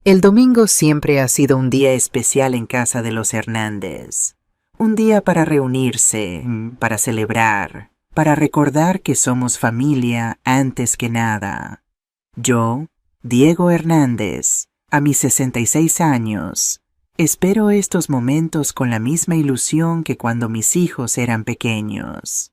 El domingo siempre ha sido un día especial en casa de los Hernández. Un día para reunirse, para celebrar, para recordar que somos familia antes que nada. Yo, Diego Hernández, a mis 66 años, espero estos momentos con la misma ilusión que cuando mis hijos eran pequeños.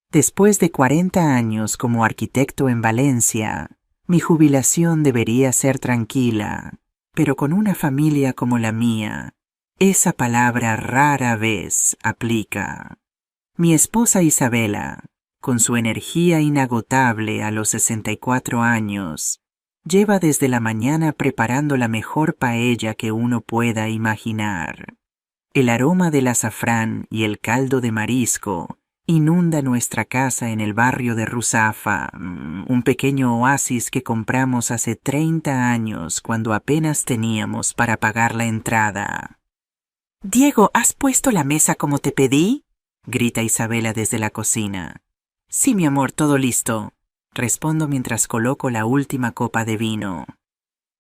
Después de 40 años como arquitecto en Valencia, mi jubilación debería ser tranquila. Pero con una familia como la mía, esa palabra rara vez aplica. Mi esposa Isabela, con su energía inagotable a los 64 años, lleva desde la mañana preparando la mejor paella que uno pueda imaginar. El aroma del azafrán y el caldo de marisco inunda nuestra casa en el barrio de Ruzafa, un pequeño oasis que compramos hace 30 años cuando apenas teníamos para pagar la entrada. «Diego, ¿has puesto la mesa como te pedí?», grita Isabela desde la cocina. «Sí, mi amor, todo listo», respondo mientras coloco la última copa de vino.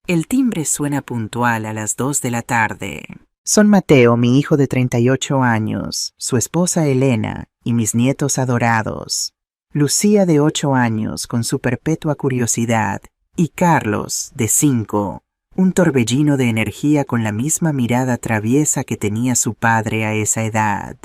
El timbre suena puntual a las 2 de la tarde. Son Mateo, mi hijo de 38 años, su esposa Elena y mis nietos adorados, Lucía de 8 años con su perpetua curiosidad y Carlos de 5, un torbellino de energía con la misma mirada traviesa que tenía su padre a esa edad.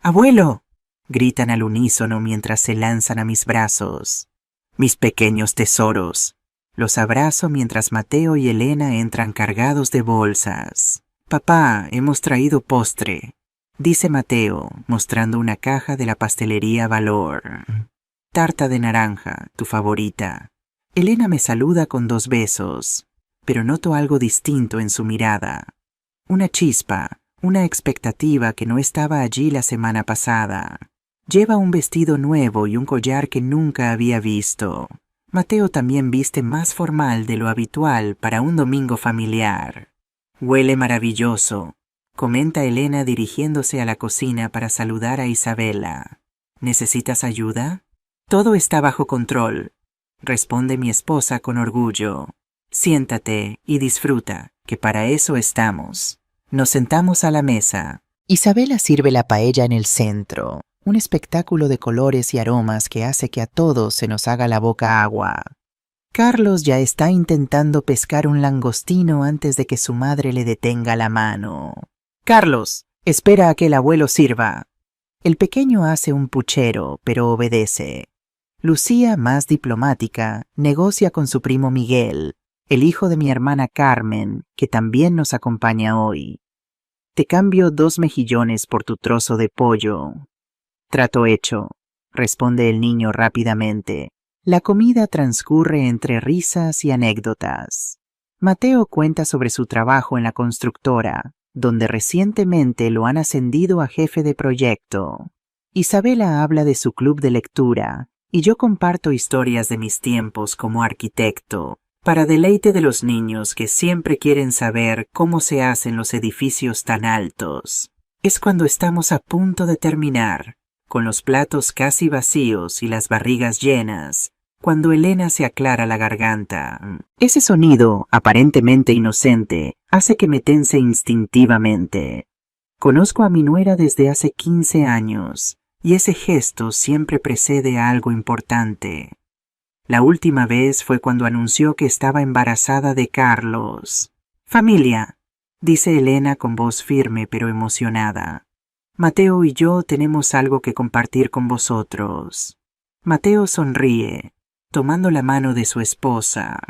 «¡Abuelo!», gritan al unísono mientras se lanzan a mis brazos. «Mis pequeños tesoros». Los abrazo mientras Mateo y Elena entran cargados de bolsas. «Papá, hemos traído postre», dice Mateo, mostrando una caja de la pastelería Valor. «Tarta de naranja, tu favorita». Elena me saluda con 2 besos, pero noto algo distinto en su mirada. Una chispa, una expectativa que no estaba allí la semana pasada. Lleva un vestido nuevo y un collar que nunca había visto. Mateo también viste más formal de lo habitual para un domingo familiar. «Huele maravilloso», comenta Elena dirigiéndose a la cocina para saludar a Isabela. «¿Necesitas ayuda?» «Todo está bajo control», responde mi esposa con orgullo. «Siéntate y disfruta, que para eso estamos». Nos sentamos a la mesa. Isabela sirve la paella en el centro, un espectáculo de colores y aromas que hace que a todos se nos haga la boca agua. Carlos ya está intentando pescar un langostino antes de que su madre le detenga la mano. «Carlos, espera a que el abuelo sirva». El pequeño hace un puchero, pero obedece. Lucía, más diplomática, negocia con su primo Miguel, el hijo de mi hermana Carmen, que también nos acompaña hoy. «Te cambio 2 mejillones por tu trozo de pollo». «Trato hecho», responde el niño rápidamente. La comida transcurre entre risas y anécdotas. Mateo cuenta sobre su trabajo en la constructora, donde recientemente lo han ascendido a jefe de proyecto. Isabela habla de su club de lectura, y yo comparto historias de mis tiempos como arquitecto, para deleite de los niños que siempre quieren saber cómo se hacen los edificios tan altos. Es cuando estamos a punto de terminar, con los platos casi vacíos y las barrigas llenas, cuando Elena se aclara la garganta. Ese sonido, aparentemente inocente, hace que me tense instintivamente. Conozco a mi nuera desde hace 15 años, y ese gesto siempre precede a algo importante. La última vez fue cuando anunció que estaba embarazada de Carlos. «Familia», dice Elena con voz firme pero emocionada. «Mateo y yo tenemos algo que compartir con vosotros». Mateo sonríe, tomando la mano de su esposa.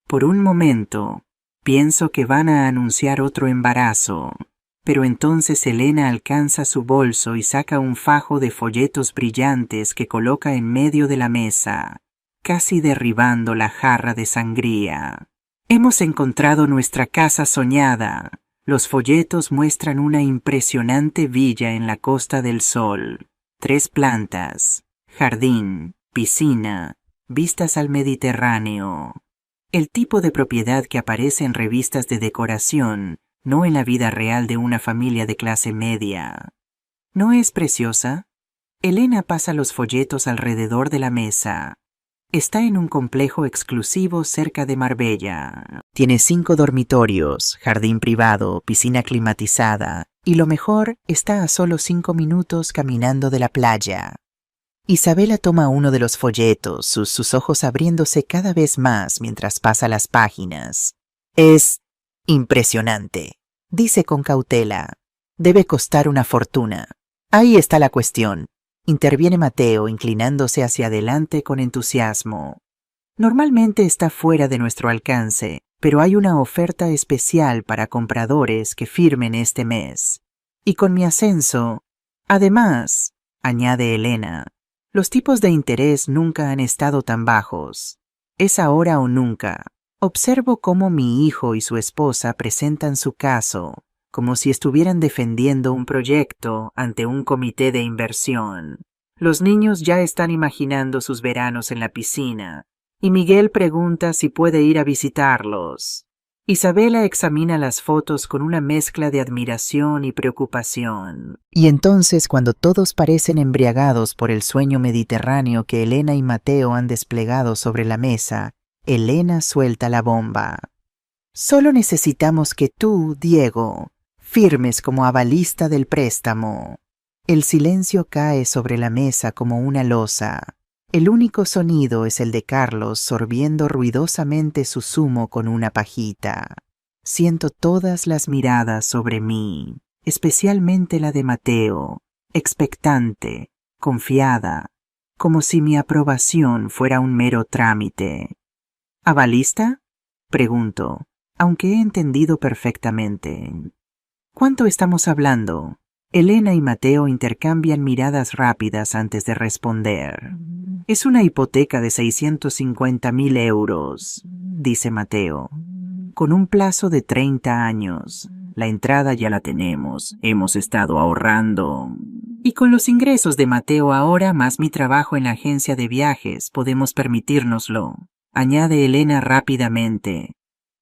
Por un momento, pienso que van a anunciar otro embarazo, pero entonces Elena alcanza su bolso y saca un fajo de folletos brillantes que coloca en medio de la mesa, casi derribando la jarra de sangría. «Hemos encontrado nuestra casa soñada». Los folletos muestran una impresionante villa en la Costa del Sol. 3 plantas, jardín, piscina, vistas al Mediterráneo. El tipo de propiedad que aparece en revistas de decoración, no en la vida real de una familia de clase media. ¿No es preciosa? Elena pasa los folletos alrededor de la mesa. Está en un complejo exclusivo cerca de Marbella. Tiene 5 dormitorios, jardín privado, piscina climatizada y lo mejor, está a solo 5 minutos caminando de la playa. Isabela toma uno de los folletos, sus ojos abriéndose cada vez más mientras pasa las páginas. Es impresionante, dice con cautela. Debe costar una fortuna. Ahí está la cuestión. Interviene Mateo, inclinándose hacia adelante con entusiasmo. Normalmente está fuera de nuestro alcance, pero hay una oferta especial para compradores que firmen este mes. Y con mi ascenso, además, añade Elena, los tipos de interés nunca han estado tan bajos. Es ahora o nunca. Observo cómo mi hijo y su esposa presentan su caso, como si estuvieran defendiendo un proyecto ante un comité de inversión. Los niños ya están imaginando sus veranos en la piscina, y Miguel pregunta si puede ir a visitarlos. Isabela examina las fotos con una mezcla de admiración y preocupación. Y entonces, cuando todos parecen embriagados por el sueño mediterráneo que Elena y Mateo han desplegado sobre la mesa, Elena suelta la bomba. Solo necesitamos que tú, Diego, firmes como avalista del préstamo. El silencio cae sobre la mesa como una losa. El único sonido es el de Carlos sorbiendo ruidosamente su zumo con una pajita. Siento todas las miradas sobre mí, especialmente la de Mateo, expectante, confiada, como si mi aprobación fuera un mero trámite. ¿Avalista? Pregunto, aunque he entendido perfectamente. ¿Cuánto estamos hablando? Elena y Mateo intercambian miradas rápidas antes de responder. Es una hipoteca de 650.000 euros, dice Mateo, con un plazo de 30 años. La entrada ya la tenemos, hemos estado ahorrando. Y con los ingresos de Mateo ahora, más mi trabajo en la agencia de viajes, podemos permitírnoslo, añade Elena rápidamente.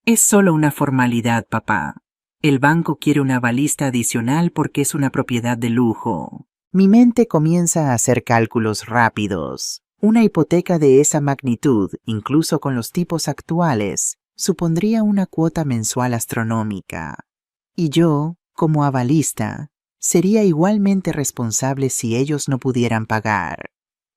Es solo una formalidad, papá. El banco quiere una avalista adicional porque es una propiedad de lujo. Mi mente comienza a hacer cálculos rápidos. Una hipoteca de esa magnitud, incluso con los tipos actuales, supondría una cuota mensual astronómica. Y yo, como avalista, sería igualmente responsable si ellos no pudieran pagar.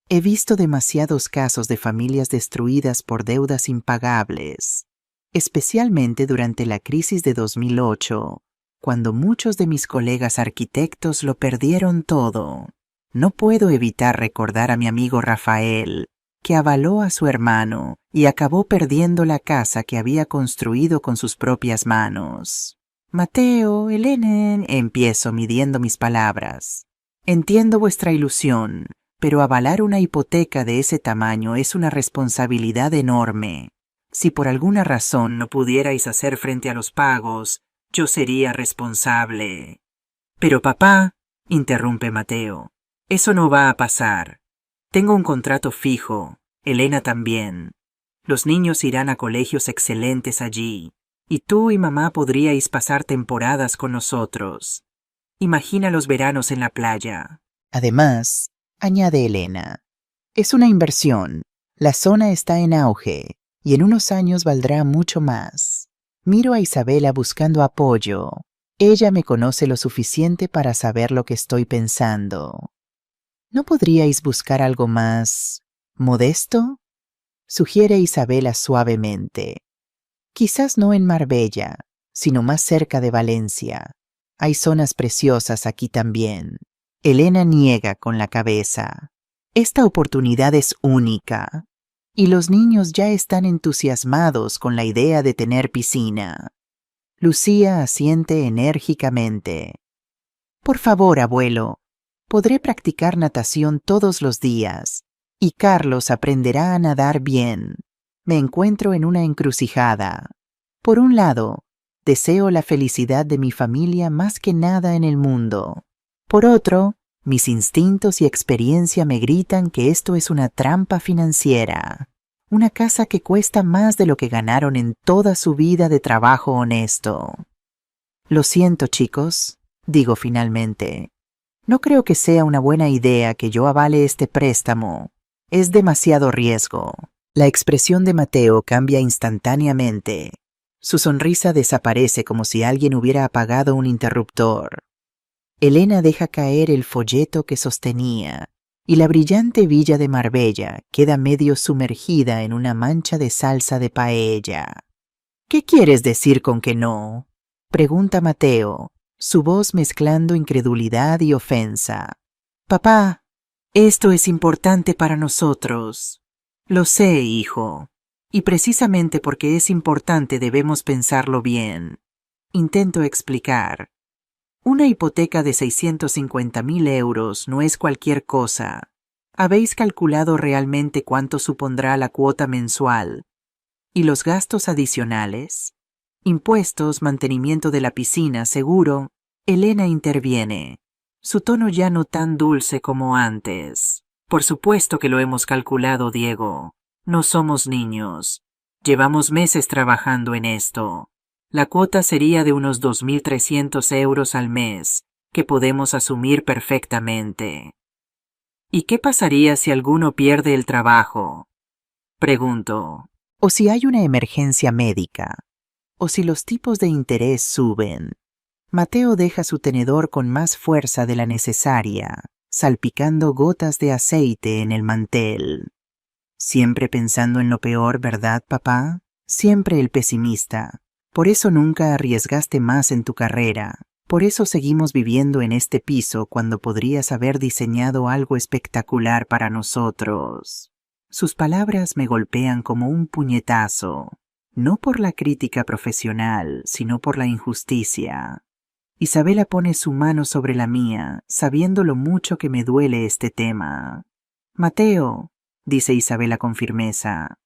He visto demasiados casos de familias destruidas por deudas impagables, especialmente durante la crisis de 2008, cuando muchos de mis colegas arquitectos lo perdieron todo. No puedo evitar recordar a mi amigo Rafael, que avaló a su hermano y acabó perdiendo la casa que había construido con sus propias manos. Mateo, Elena, empiezo midiendo mis palabras. Entiendo vuestra ilusión, pero avalar una hipoteca de ese tamaño es una responsabilidad enorme. Si por alguna razón no pudierais hacer frente a los pagos, yo sería responsable. Pero papá, interrumpe Mateo, eso no va a pasar. Tengo un contrato fijo, Elena también. Los niños irán a colegios excelentes allí, y tú y mamá podríais pasar temporadas con nosotros. Imagina los veranos en la playa. Además, añade Elena, es una inversión. La zona está en auge, y en unos años valdrá mucho más. Miro a Isabela buscando apoyo. Ella me conoce lo suficiente para saber lo que estoy pensando. ¿No podríais buscar algo más modesto? Sugiere Isabela suavemente. Quizás no en Marbella, sino más cerca de Valencia. Hay zonas preciosas aquí también. Elena niega con la cabeza. Esta oportunidad es única. Y los niños ya están entusiasmados con la idea de tener piscina. Lucía asiente enérgicamente. Por favor, abuelo, podré practicar natación todos los días, y Carlos aprenderá a nadar bien. Me encuentro en una encrucijada. Por un lado, deseo la felicidad de mi familia más que nada en el mundo. Por otro, mis instintos y experiencia me gritan que esto es una trampa financiera. Una casa que cuesta más de lo que ganaron en toda su vida de trabajo honesto. Lo siento, chicos, digo finalmente. No creo que sea una buena idea que yo avale este préstamo. Es demasiado riesgo. La expresión de Mateo cambia instantáneamente. Su sonrisa desaparece como si alguien hubiera apagado un interruptor. Elena deja caer el folleto que sostenía, y la brillante villa de Marbella queda medio sumergida en una mancha de salsa de paella. ¿Qué quieres decir con que no?, pregunta Mateo, su voz mezclando incredulidad y ofensa. Papá, esto es importante para nosotros. Lo sé, hijo, y precisamente porque es importante debemos pensarlo bien. Intento explicar. Una hipoteca de 650.000 euros no es cualquier cosa. ¿Habéis calculado realmente cuánto supondrá la cuota mensual? ¿Y los gastos adicionales? Impuestos, mantenimiento de la piscina, seguro. Elena interviene, su tono ya no tan dulce como antes. Por supuesto que lo hemos calculado, Diego. No somos niños. Llevamos meses trabajando en esto. La cuota sería de unos 2.300 euros al mes, que podemos asumir perfectamente. ¿Y qué pasaría si alguno pierde el trabajo?, pregunto. O si hay una emergencia médica, o si los tipos de interés suben. Mateo deja su tenedor con más fuerza de la necesaria, salpicando gotas de aceite en el mantel. Siempre pensando en lo peor, ¿verdad, papá? Siempre el pesimista. Por eso nunca arriesgaste más en tu carrera. Por eso seguimos viviendo en este piso cuando podrías haber diseñado algo espectacular para nosotros. Sus palabras me golpean como un puñetazo, no por la crítica profesional, sino por la injusticia. Isabela pone su mano sobre la mía, sabiendo lo mucho que me duele este tema. Mateo, dice Isabela con firmeza,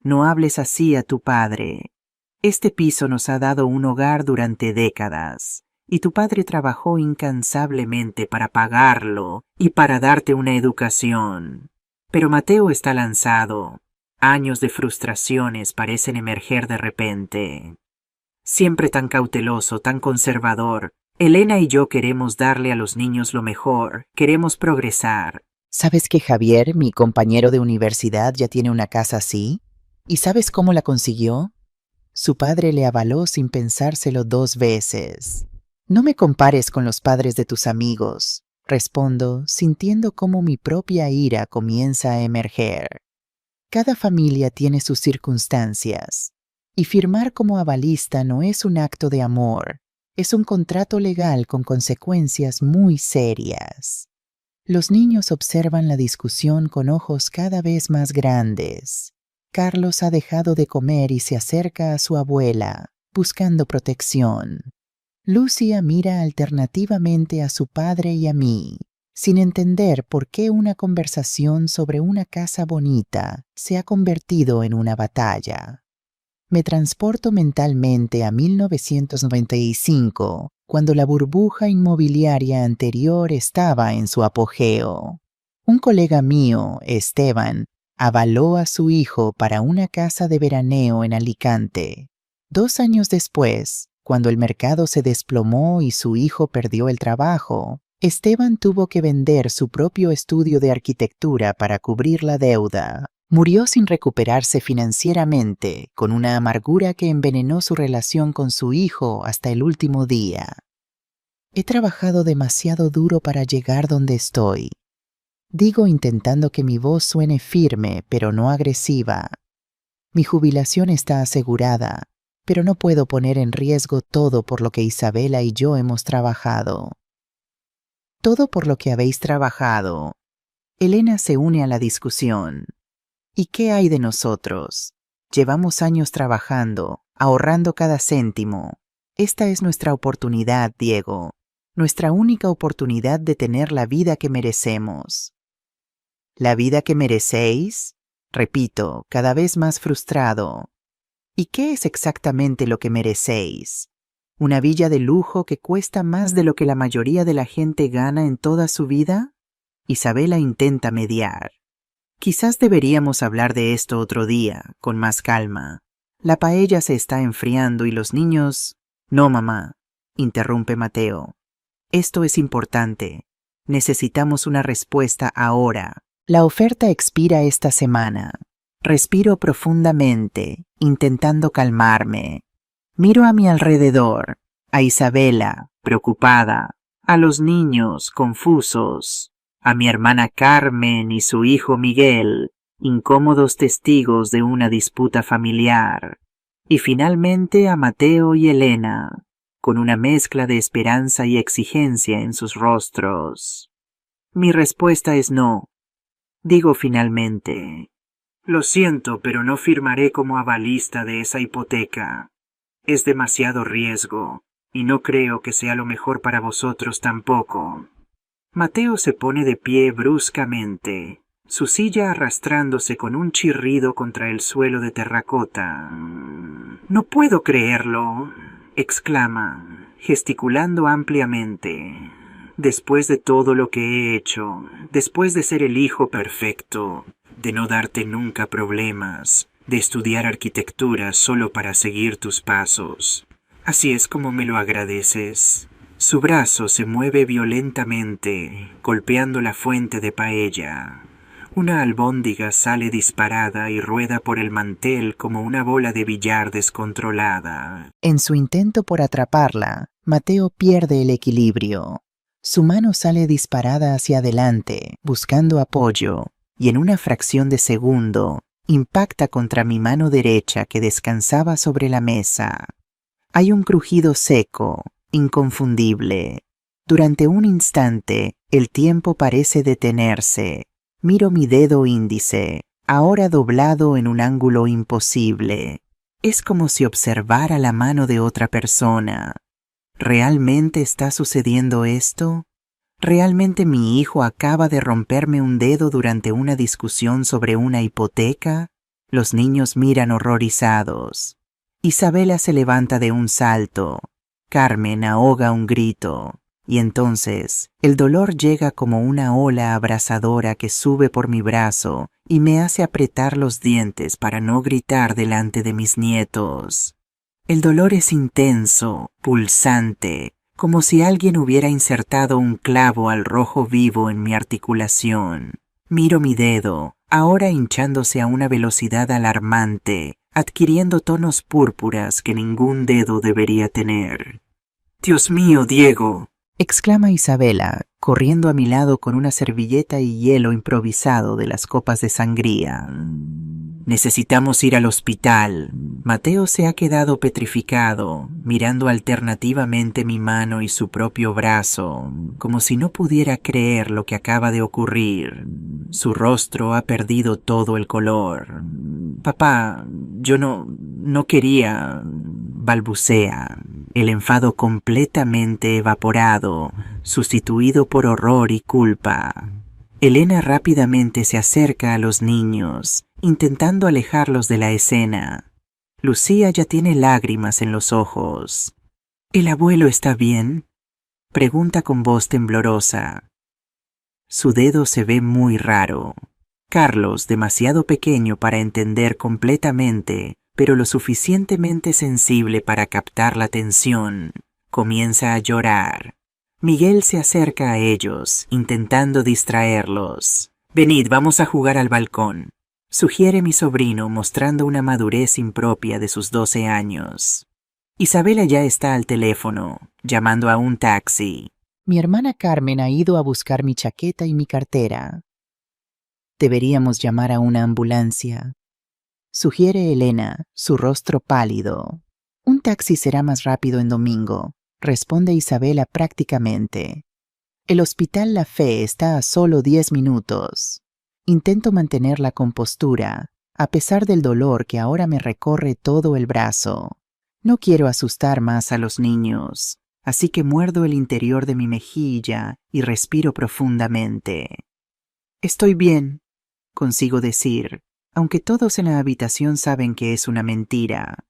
no hables así a tu padre. Este piso nos ha dado un hogar durante décadas, y tu padre trabajó incansablemente para pagarlo y para darte una educación. Pero Mateo está lanzado. Años de frustraciones parecen emerger de repente. Siempre tan cauteloso, tan conservador. Elena y yo queremos darle a los niños lo mejor, queremos progresar. ¿Sabes que Javier, mi compañero de universidad, ya tiene una casa así? ¿Y sabes cómo la consiguió? Su padre le avaló sin pensárselo 2 veces. No me compares con los padres de tus amigos, respondo, sintiendo cómo mi propia ira comienza a emerger. Cada familia tiene sus circunstancias, y firmar como avalista no es un acto de amor, es un contrato legal con consecuencias muy serias. Los niños observan la discusión con ojos cada vez más grandes. Carlos ha dejado de comer y se acerca a su abuela, buscando protección. Lucia mira alternativamente a su padre y a mí, sin entender por qué una conversación sobre una casa bonita se ha convertido en una batalla. Me transporto mentalmente a 1995, cuando la burbuja inmobiliaria anterior estaba en su apogeo. Un colega mío, Esteban, avaló a su hijo para una casa de veraneo en Alicante. 2 años después, cuando el mercado se desplomó y su hijo perdió el trabajo, Esteban tuvo que vender su propio estudio de arquitectura para cubrir la deuda. Murió sin recuperarse financieramente, con una amargura que envenenó su relación con su hijo hasta el último día. He trabajado demasiado duro para llegar donde estoy. Digo intentando que mi voz suene firme, pero no agresiva. Mi jubilación está asegurada, pero no puedo poner en riesgo todo por lo que Isabela y yo hemos trabajado. Todo por lo que habéis trabajado. Elena se une a la discusión. ¿Y qué hay de nosotros? Llevamos años trabajando, ahorrando cada céntimo. Esta es nuestra oportunidad, Diego. Nuestra única oportunidad de tener la vida que merecemos. ¿La vida que merecéis? Repito, cada vez más frustrado. ¿Y qué es exactamente lo que merecéis? ¿Una villa de lujo que cuesta más de lo que la mayoría de la gente gana en toda su vida? Isabela intenta mediar. Quizás deberíamos hablar de esto otro día, con más calma. La paella se está enfriando y los niños... No, mamá, interrumpe Mateo. Esto es importante. Necesitamos una respuesta ahora. La oferta expira esta semana. Respiro profundamente, intentando calmarme. Miro a mi alrededor, a Isabela, preocupada, a los niños, confusos, a mi hermana Carmen y su hijo Miguel, incómodos testigos de una disputa familiar, y finalmente a Mateo y Elena, con una mezcla de esperanza y exigencia en sus rostros. Mi respuesta es no. Digo finalmente: lo siento, pero no firmaré como avalista de esa hipoteca. Es demasiado riesgo, y no creo que sea lo mejor para vosotros tampoco. Mateo se pone de pie bruscamente, su silla arrastrándose con un chirrido contra el suelo de terracota. «No puedo creerlo», exclama, gesticulando ampliamente. «Después de todo lo que he hecho, después de ser el hijo perfecto, de no darte nunca problemas, de estudiar arquitectura solo para seguir tus pasos. Así es como me lo agradeces». Su brazo se mueve violentamente, golpeando la fuente de paella. Una albóndiga sale disparada y rueda por el mantel como una bola de billar descontrolada. En su intento por atraparla, Mateo pierde el equilibrio. Su mano sale disparada hacia adelante, buscando apoyo, y en una fracción de segundo, impacta contra mi mano derecha que descansaba sobre la mesa. Hay un crujido seco, inconfundible. Durante un instante, el tiempo parece detenerse. Miro mi dedo índice, ahora doblado en un ángulo imposible. Es como si observara la mano de otra persona. ¿Realmente está sucediendo esto? ¿Realmente mi hijo acaba de romperme un dedo durante una discusión sobre una hipoteca? Los niños miran horrorizados. Isabela se levanta de un salto. Carmen ahoga un grito. Y entonces el dolor llega como una ola abrasadora que sube por mi brazo y me hace apretar los dientes para no gritar delante de mis nietos. El dolor es intenso, pulsante, como si alguien hubiera insertado un clavo al rojo vivo en mi articulación. Miro mi dedo, ahora hinchándose a una velocidad alarmante, adquiriendo tonos púrpuras que ningún dedo debería tener. «Dios mío, Diego», exclama Isabela, corriendo a mi lado con una servilleta y hielo improvisado de las copas de sangría. «Necesitamos ir al hospital». Mateo se ha quedado petrificado, mirando alternativamente mi mano y su propio brazo, como si no pudiera creer lo que acaba de ocurrir. Su rostro ha perdido todo el color. «Papá, yo no quería», balbucea, el enfado completamente evaporado, sustituido por horror y culpa. Elena rápidamente se acerca a los niños, intentando alejarlos de la escena. Lucía ya tiene lágrimas en los ojos. «¿El abuelo está bien?», pregunta con voz temblorosa. Su dedo se ve muy raro. Carlos, demasiado pequeño para entender completamente, pero lo suficientemente sensible para captar la tensión, comienza a llorar. Miguel se acerca a ellos, intentando distraerlos. «Venid, vamos a jugar al balcón», sugiere mi sobrino, mostrando una madurez impropia de sus 12 años. Isabela ya está al teléfono, llamando a un taxi. Mi hermana Carmen ha ido a buscar mi chaqueta y mi cartera. Deberíamos llamar a una ambulancia, sugiere Elena, su rostro pálido. Un taxi será más rápido en domingo, responde Isabela prácticamente. El Hospital La Fe está a solo 10 minutos. Intento mantener la compostura, a pesar del dolor que ahora me recorre todo el brazo. No quiero asustar más a los niños, así que muerdo el interior de mi mejilla y respiro profundamente. «Estoy bien», consigo decir, aunque todos en la habitación saben que es una mentira.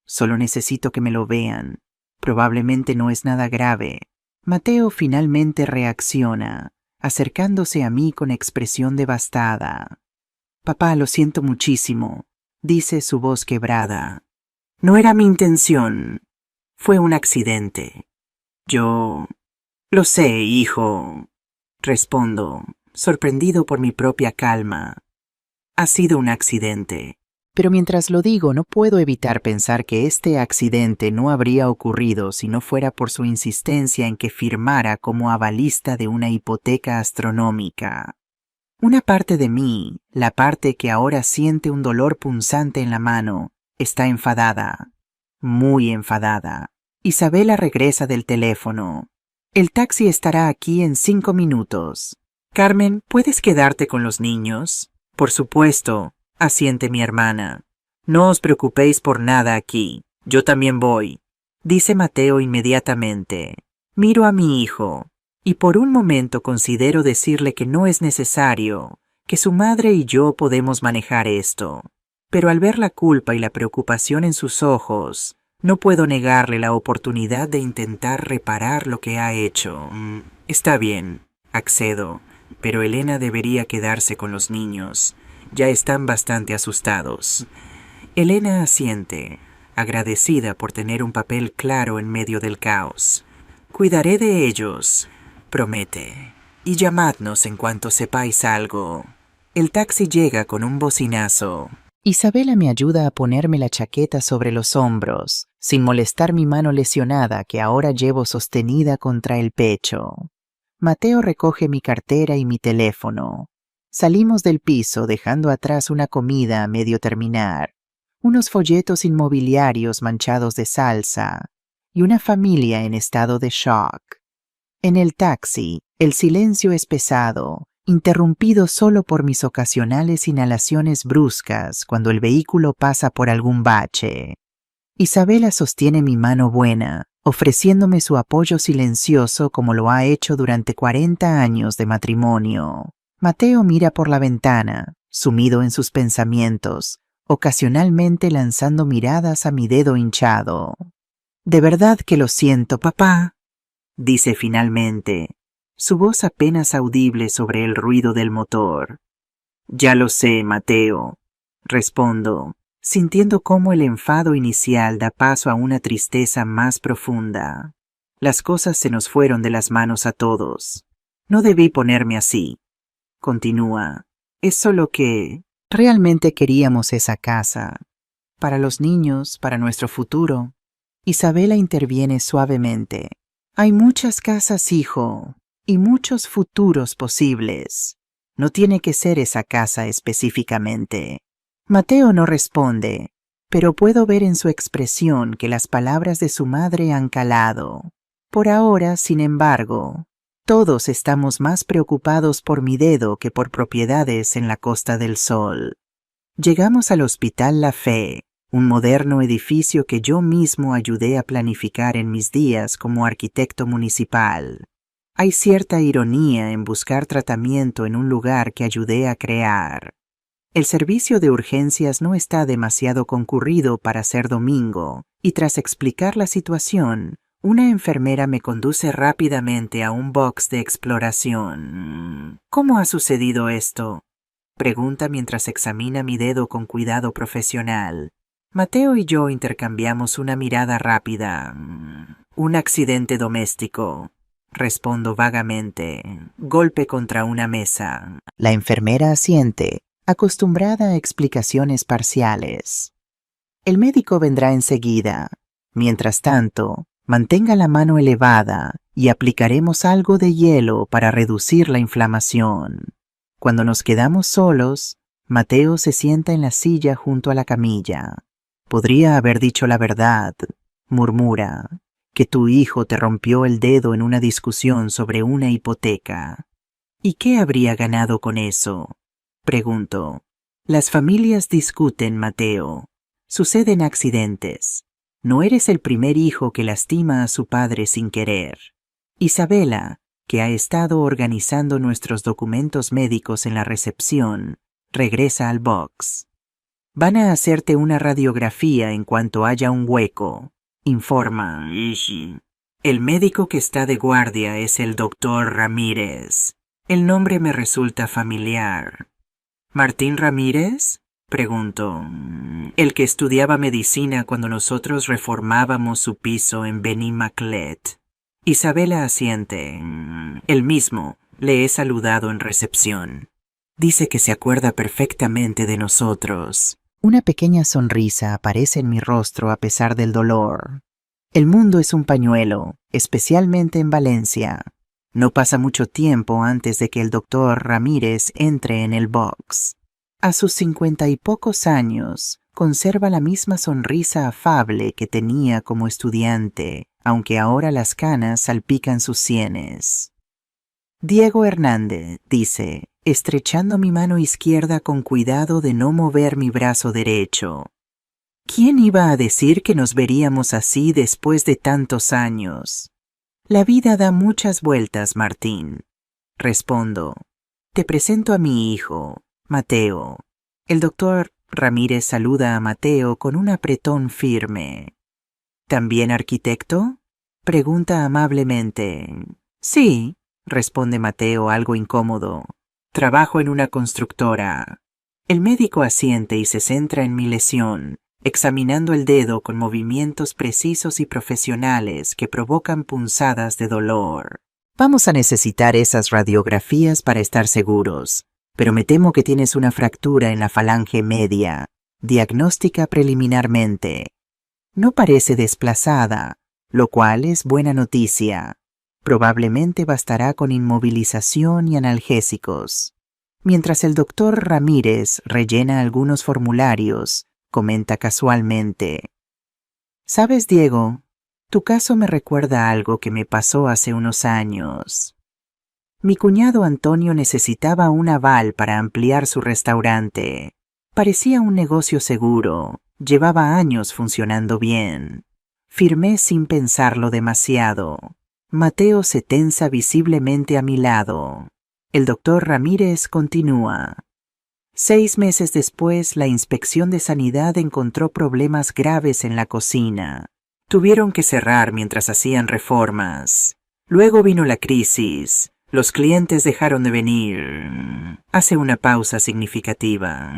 Solo necesito que me lo vean. Probablemente no es nada grave. Mateo finalmente reacciona, acercándose a mí con expresión devastada. «Papá, lo siento muchísimo», dice su voz quebrada. «No era mi intención. Fue un accidente». «Yo... lo sé, hijo», respondo, sorprendido por mi propia calma. Ha sido un accidente. Pero mientras lo digo, no puedo evitar pensar que este accidente no habría ocurrido si no fuera por su insistencia en que firmara como avalista de una hipoteca astronómica. Una parte de mí, la parte que ahora siente un dolor punzante en la mano, está enfadada, muy enfadada. Isabela regresa del teléfono. El taxi estará aquí en 5 minutos. Carmen, ¿puedes quedarte con los niños? Por supuesto, asiente mi hermana. No os preocupéis por nada aquí. Yo también voy, dice Mateo inmediatamente. Miro a mi hijo, y por un momento considero decirle que no es necesario, que su madre y yo podemos manejar esto. Pero al ver la culpa y la preocupación en sus ojos, no puedo negarle la oportunidad de intentar reparar lo que ha hecho. Está bien, accedo, pero Elena debería quedarse con los niños. Ya están bastante asustados. Elena asiente, agradecida por tener un papel claro en medio del caos. Cuidaré de ellos, promete, y llamadnos en cuanto sepáis algo. El taxi llega con un bocinazo. Isabela me ayuda a ponerme la chaqueta sobre los hombros, sin molestar mi mano lesionada que ahora llevo sostenida contra el pecho. Mateo recoge mi cartera y mi teléfono. Salimos del piso dejando atrás una comida a medio terminar, unos folletos inmobiliarios manchados de salsa y una familia en estado de shock. En el taxi, el silencio es pesado, interrumpido solo por mis ocasionales inhalaciones bruscas cuando el vehículo pasa por algún bache. Isabela sostiene mi mano buena, ofreciéndome su apoyo silencioso como lo ha hecho durante 40 años de matrimonio. Mateo mira por la ventana, sumido en sus pensamientos, ocasionalmente lanzando miradas a mi dedo hinchado. «De verdad que lo siento, papá», dice finalmente, su voz apenas audible sobre el ruido del motor. «Ya lo sé, Mateo», respondo, sintiendo cómo el enfado inicial da paso a una tristeza más profunda. Las cosas se nos fueron de las manos a todos. No debí ponerme así. Continúa. Es solo que realmente queríamos esa casa. Para los niños, para nuestro futuro. Isabela interviene suavemente. Hay muchas casas, hijo, y muchos futuros posibles. No tiene que ser esa casa específicamente. Mateo no responde, pero puedo ver en su expresión que las palabras de su madre han calado. Por ahora, sin embargo, todos estamos más preocupados por mi dedo que por propiedades en la Costa del Sol. Llegamos al Hospital La Fe, un moderno edificio que yo mismo ayudé a planificar en mis días como arquitecto municipal. Hay cierta ironía en buscar tratamiento en un lugar que ayudé a crear. El servicio de urgencias no está demasiado concurrido para ser domingo, y tras explicar la situación, una enfermera me conduce rápidamente a un box de exploración. «¿Cómo ha sucedido esto?», pregunta mientras examina mi dedo con cuidado profesional. Mateo y yo intercambiamos una mirada rápida. «Un accidente doméstico», respondo vagamente. «Golpe contra una mesa». La enfermera asiente, acostumbrada a explicaciones parciales. «El médico vendrá enseguida. Mientras tanto, mantenga la mano elevada y aplicaremos algo de hielo para reducir la inflamación». Cuando nos quedamos solos, Mateo se sienta en la silla junto a la camilla. «Podría haber dicho la verdad», murmura, «que tu hijo te rompió el dedo en una discusión sobre una hipoteca. ¿Y qué habría ganado con eso?», pregunto. «Las familias discuten, Mateo. Suceden accidentes. No eres el primer hijo que lastima a su padre sin querer. Isabela, que ha estado organizando nuestros documentos médicos en la recepción, regresa al box. Van a hacerte una radiografía en cuanto haya un hueco», informa. «El médico que está de guardia es el doctor Ramírez. El nombre me resulta familiar». «¿Martín Ramírez?», pregunto. «El que estudiaba medicina cuando nosotros reformábamos su piso en Benimaclet». Isabela asiente. «El mismo. Le he saludado en recepción». Dice que se acuerda perfectamente de nosotros. Una pequeña sonrisa aparece en mi rostro a pesar del dolor. El mundo es un pañuelo, especialmente en Valencia. No pasa mucho tiempo antes de que el doctor Ramírez entre en el box. A sus 50 y pocos años, conserva la misma sonrisa afable que tenía como estudiante, aunque ahora las canas salpican sus sienes. Diego Hernández, dice, estrechando mi mano izquierda con cuidado de no mover mi brazo derecho. ¿Quién iba a decir que nos veríamos así después de tantos años? La vida da muchas vueltas, Martín. Respondo. Te presento a mi hijo, Mateo. El doctor Ramírez saluda a Mateo con un apretón firme. ¿También arquitecto? Pregunta amablemente. Sí, responde Mateo algo incómodo. Trabajo en una constructora. El médico asiente y se centra en mi lesión, examinando el dedo con movimientos precisos y profesionales que provocan punzadas de dolor. Vamos a necesitar esas radiografías para estar seguros, pero me temo que tienes una fractura en la falange media. Diagnóstica preliminarmente. No parece desplazada, lo cual es buena noticia. Probablemente bastará con inmovilización y analgésicos. Mientras el doctor Ramírez rellena algunos formularios, comenta casualmente. ¿Sabes, Diego? Tu caso me recuerda a algo que me pasó hace unos años. Mi cuñado Antonio necesitaba un aval para ampliar su restaurante. Parecía un negocio seguro, llevaba años funcionando bien. Firmé sin pensarlo demasiado. Mateo se tensa visiblemente a mi lado. El doctor Ramírez continúa. 6 meses después, la inspección de sanidad encontró problemas graves en la cocina. Tuvieron que cerrar mientras hacían reformas. Luego vino la crisis. Los clientes dejaron de venir. Hace una pausa significativa.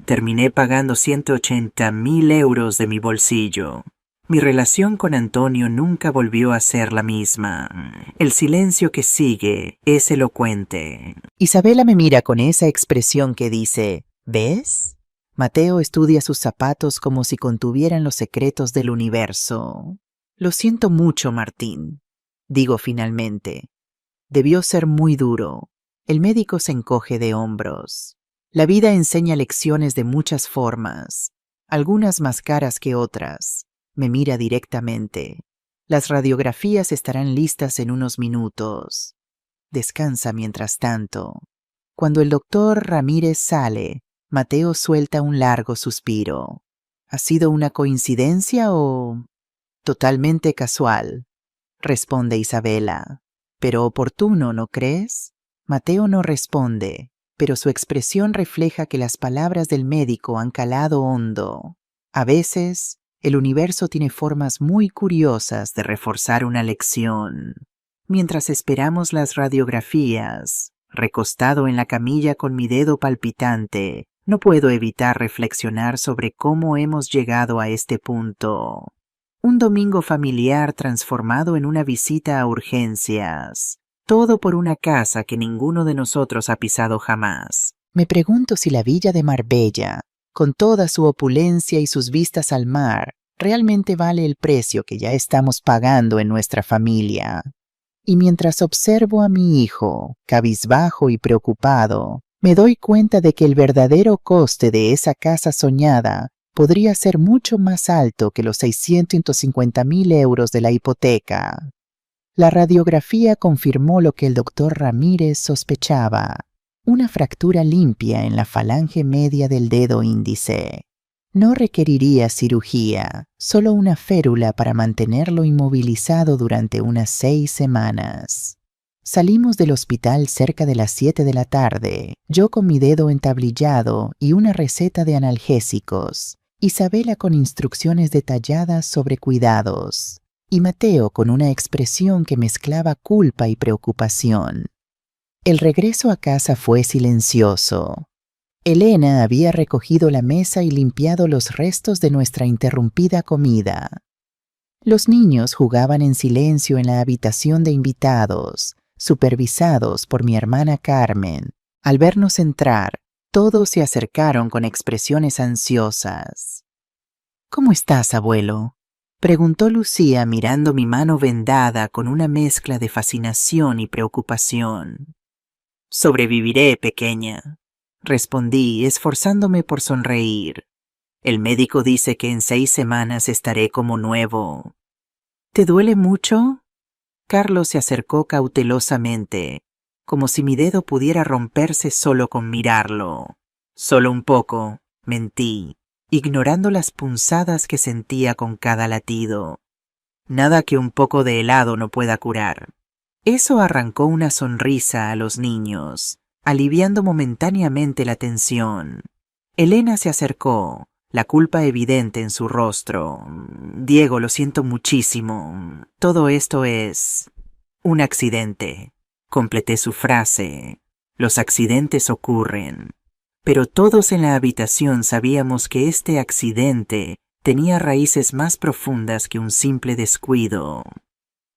Terminé pagando 180.000 euros de mi bolsillo. Mi relación con Antonio nunca volvió a ser la misma. El silencio que sigue es elocuente. Isabela me mira con esa expresión que dice, ¿ves? Mateo estudia sus zapatos como si contuvieran los secretos del universo. Lo siento mucho, Martín. Digo finalmente. Debió ser muy duro. El médico se encoge de hombros. La vida enseña lecciones de muchas formas, algunas más caras que otras. Me mira directamente. Las radiografías estarán listas en unos minutos. Descansa mientras tanto. Cuando el doctor Ramírez sale, Mateo suelta un largo suspiro. ¿Ha sido una coincidencia o...? Totalmente casual, responde Isabela. Pero oportuno, ¿no crees? Mateo no responde, pero su expresión refleja que las palabras del médico han calado hondo. A veces, el universo tiene formas muy curiosas de reforzar una lección. Mientras esperamos las radiografías, recostado en la camilla con mi dedo palpitante, no puedo evitar reflexionar sobre cómo hemos llegado a este punto. Un domingo familiar transformado en una visita a urgencias. Todo por una casa que ninguno de nosotros ha pisado jamás. Me pregunto si la villa de Marbella, con toda su opulencia y sus vistas al mar, realmente vale el precio que ya estamos pagando en nuestra familia. Y mientras observo a mi hijo, cabizbajo y preocupado, me doy cuenta de que el verdadero coste de esa casa soñada podría ser mucho más alto que los 650.000 euros de la hipoteca. La radiografía confirmó lo que el doctor Ramírez sospechaba, una fractura limpia en la falange media del dedo índice. No requeriría cirugía, solo una férula para mantenerlo inmovilizado durante unas 6 semanas. Salimos del hospital cerca de las 7 de la tarde, yo con mi dedo entablillado y una receta de analgésicos, Isabela con instrucciones detalladas sobre cuidados, y Mateo con una expresión que mezclaba culpa y preocupación. El regreso a casa fue silencioso. Elena había recogido la mesa y limpiado los restos de nuestra interrumpida comida. Los niños jugaban en silencio en la habitación de invitados, supervisados por mi hermana Carmen, Al vernos entrar, todos se acercaron con expresiones ansiosas. ¿Cómo estás, abuelo?, preguntó Lucía mirando mi mano vendada con una mezcla de fascinación y preocupación. Sobreviviré, pequeña, respondí, esforzándome por sonreír. El médico dice que en 6 semanas estaré como nuevo. ¿Te duele mucho? Carlos se acercó cautelosamente, como si mi dedo pudiera romperse solo con mirarlo. Solo un poco, mentí, ignorando las punzadas que sentía con cada latido. Nada que un poco de helado no pueda curar. Eso arrancó una sonrisa a los niños, aliviando momentáneamente la tensión. Elena se acercó, la culpa evidente en su rostro. Diego, lo siento muchísimo. Todo esto es un accidente. Completé su frase. Los accidentes ocurren. Pero todos en la habitación sabíamos que este accidente tenía raíces más profundas que un simple descuido.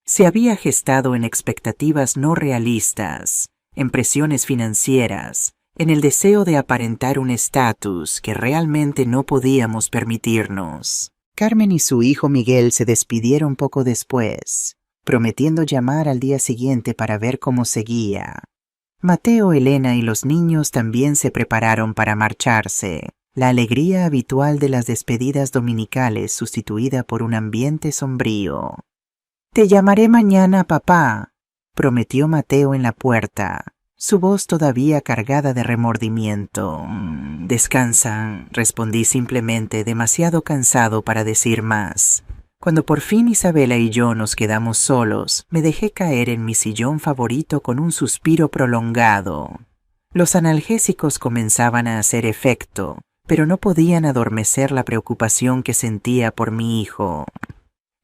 Se había gestado en expectativas no realistas, en presiones financieras, en el deseo de aparentar un estatus que realmente no podíamos permitirnos. Carmen y su hijo Miguel se despidieron poco después, prometiendo llamar al día siguiente para ver cómo seguía. Mateo, Elena y los niños también se prepararon para marcharse, la alegría habitual de las despedidas dominicales sustituida por un ambiente sombrío. «Te llamaré mañana, papá», prometió Mateo en la puerta, su voz todavía cargada de remordimiento. «Descansa», respondí simplemente, demasiado cansado para decir más. Cuando por fin Isabela y yo nos quedamos solos, me dejé caer en mi sillón favorito con un suspiro prolongado. Los analgésicos comenzaban a hacer efecto, pero no podían adormecer la preocupación que sentía por mi hijo.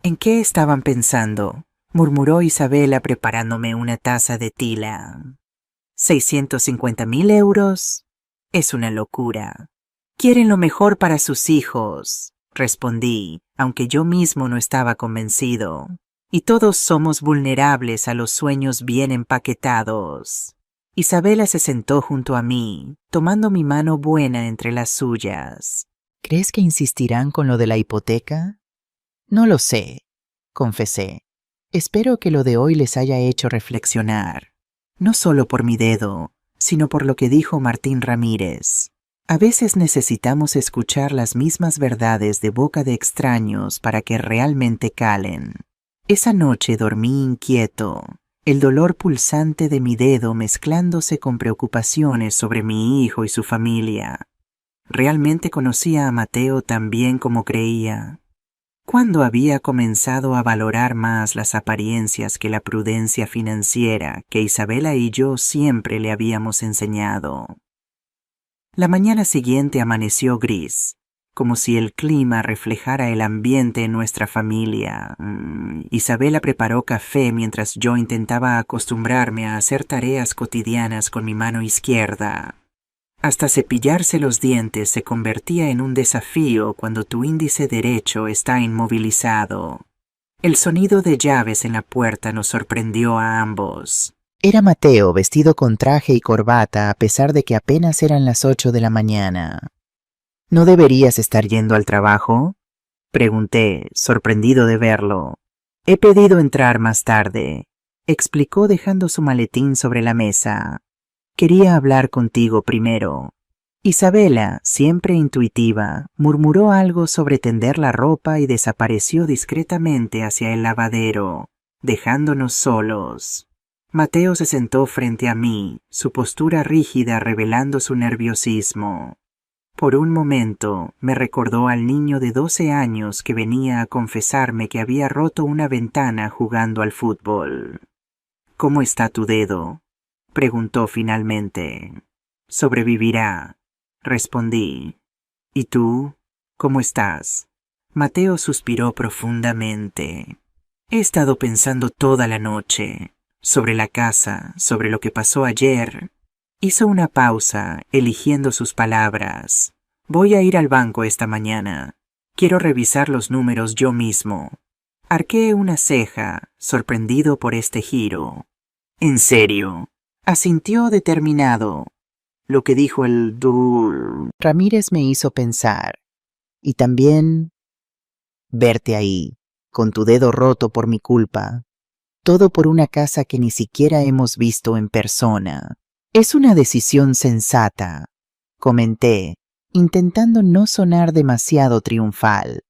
«¿En qué estaban pensando?», murmuró Isabela preparándome una taza de tila. ¿650.000 euros? Es una locura. Quieren lo mejor para sus hijos, respondí, aunque yo mismo no estaba convencido. Y todos somos vulnerables a los sueños bien empaquetados. Isabela se sentó junto a mí, tomando mi mano buena entre las suyas. ¿Crees que insistirán con lo de la hipoteca? No lo sé, confesé. Espero que lo de hoy les haya hecho reflexionar. No solo por mi dedo, sino por lo que dijo Martín Ramírez. A veces necesitamos escuchar las mismas verdades de boca de extraños para que realmente calen. Esa noche dormí inquieto, el dolor pulsante de mi dedo mezclándose con preocupaciones sobre mi hijo y su familia. ¿Realmente conocía a Mateo tan bien como creía? ¿Cuándo había comenzado a valorar más las apariencias que la prudencia financiera que Isabela y yo siempre le habíamos enseñado? La mañana siguiente amaneció gris, como si el clima reflejara el ambiente en nuestra familia. Isabela preparó café mientras yo intentaba acostumbrarme a hacer tareas cotidianas con mi mano izquierda. Hasta cepillarse los dientes se convertía en un desafío cuando tu índice derecho está inmovilizado. El sonido de llaves en la puerta nos sorprendió a ambos. Era Mateo, vestido con traje y corbata a pesar de que apenas eran las 8 de la mañana. ¿No deberías estar yendo al trabajo?, pregunté, sorprendido de verlo. He pedido entrar más tarde, explicó dejando su maletín sobre la mesa. Quería hablar contigo primero. Isabela, siempre intuitiva, murmuró algo sobre tender la ropa y desapareció discretamente hacia el lavadero, dejándonos solos. Mateo se sentó frente a mí, su postura rígida revelando su nerviosismo. Por un momento me recordó al niño de 12 años que venía a confesarme que había roto una ventana jugando al fútbol. «¿Cómo está tu dedo?», preguntó finalmente. «Sobrevivirá», respondí. «¿Y tú? ¿Cómo estás?». Mateo suspiró profundamente. «He estado pensando toda la noche, sobre la casa, sobre lo que pasó ayer». Hizo una pausa, eligiendo sus palabras. «Voy a ir al banco esta mañana. Quiero revisar los números yo mismo». Arqué una ceja, sorprendido por este giro. «¿En serio?», asintió determinado. lo que dijo el Dur. Ramírez me hizo pensar. Y también verte ahí, con tu dedo roto por mi culpa. Todo por una casa que ni siquiera hemos visto en persona. Es una decisión sensata, comenté, intentando no sonar demasiado triunfal.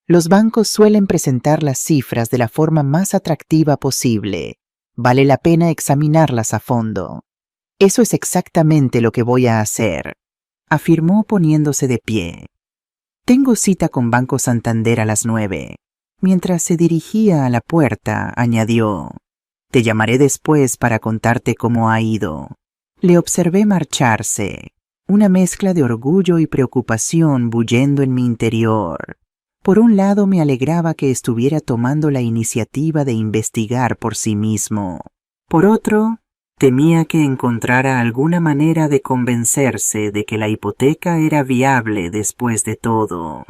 Los bancos suelen presentar las cifras de la forma más atractiva posible. Vale la pena examinarlas a fondo. Eso es exactamente lo que voy a hacer, afirmó poniéndose de pie. Tengo cita con Banco Santander a las 9. Mientras se dirigía a la puerta, añadió, te llamaré después para contarte cómo ha ido. Le observé marcharse, una mezcla de orgullo y preocupación bullendo en mi interior. Por un lado me alegraba que estuviera tomando la iniciativa de investigar por sí mismo. Por otro, temía que encontrara alguna manera de convencerse de que la hipoteca era viable después de todo.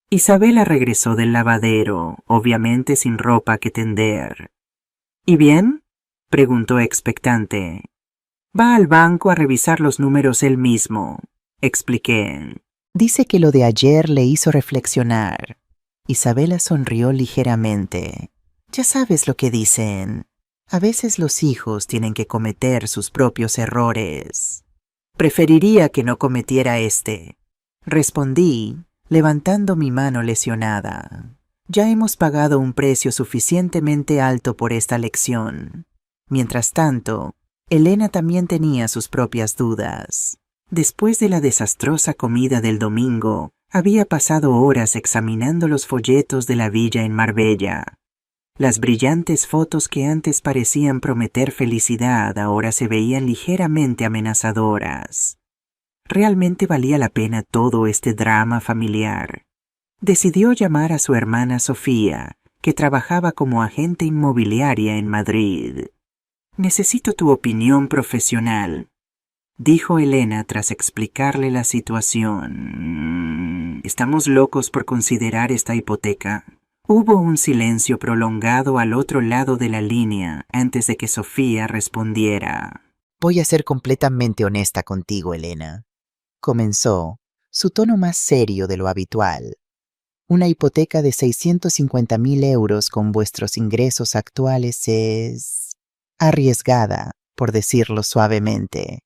Isabela regresó del lavadero, obviamente sin ropa que tender. ¿Y bien?, preguntó expectante. Va al banco a revisar los números él mismo, expliqué. Dice que lo de ayer le hizo reflexionar. Isabela sonrió ligeramente. Ya sabes lo que dicen. A veces los hijos tienen que cometer sus propios errores. Preferiría que no cometiera este, respondí, levantando mi mano lesionada. Ya hemos pagado un precio suficientemente alto por esta lección. Mientras tanto, Elena también tenía sus propias dudas. Después de la desastrosa comida del domingo, había pasado horas examinando los folletos de la villa en Marbella. Las brillantes fotos que antes parecían prometer felicidad ahora se veían ligeramente amenazadoras. ¿Realmente valía la pena todo este drama familiar? Decidió llamar a su hermana Sofía, que trabajaba como agente inmobiliaria en Madrid. Necesito tu opinión profesional, dijo Elena tras explicarle la situación. ¿Estamos locos por considerar esta hipoteca? Hubo un silencio prolongado al otro lado de la línea antes de que Sofía respondiera. Voy a ser completamente honesta contigo, Elena. Comenzó, su tono más serio de lo habitual. Una hipoteca de 650.000 euros con vuestros ingresos actuales es arriesgada, por decirlo suavemente.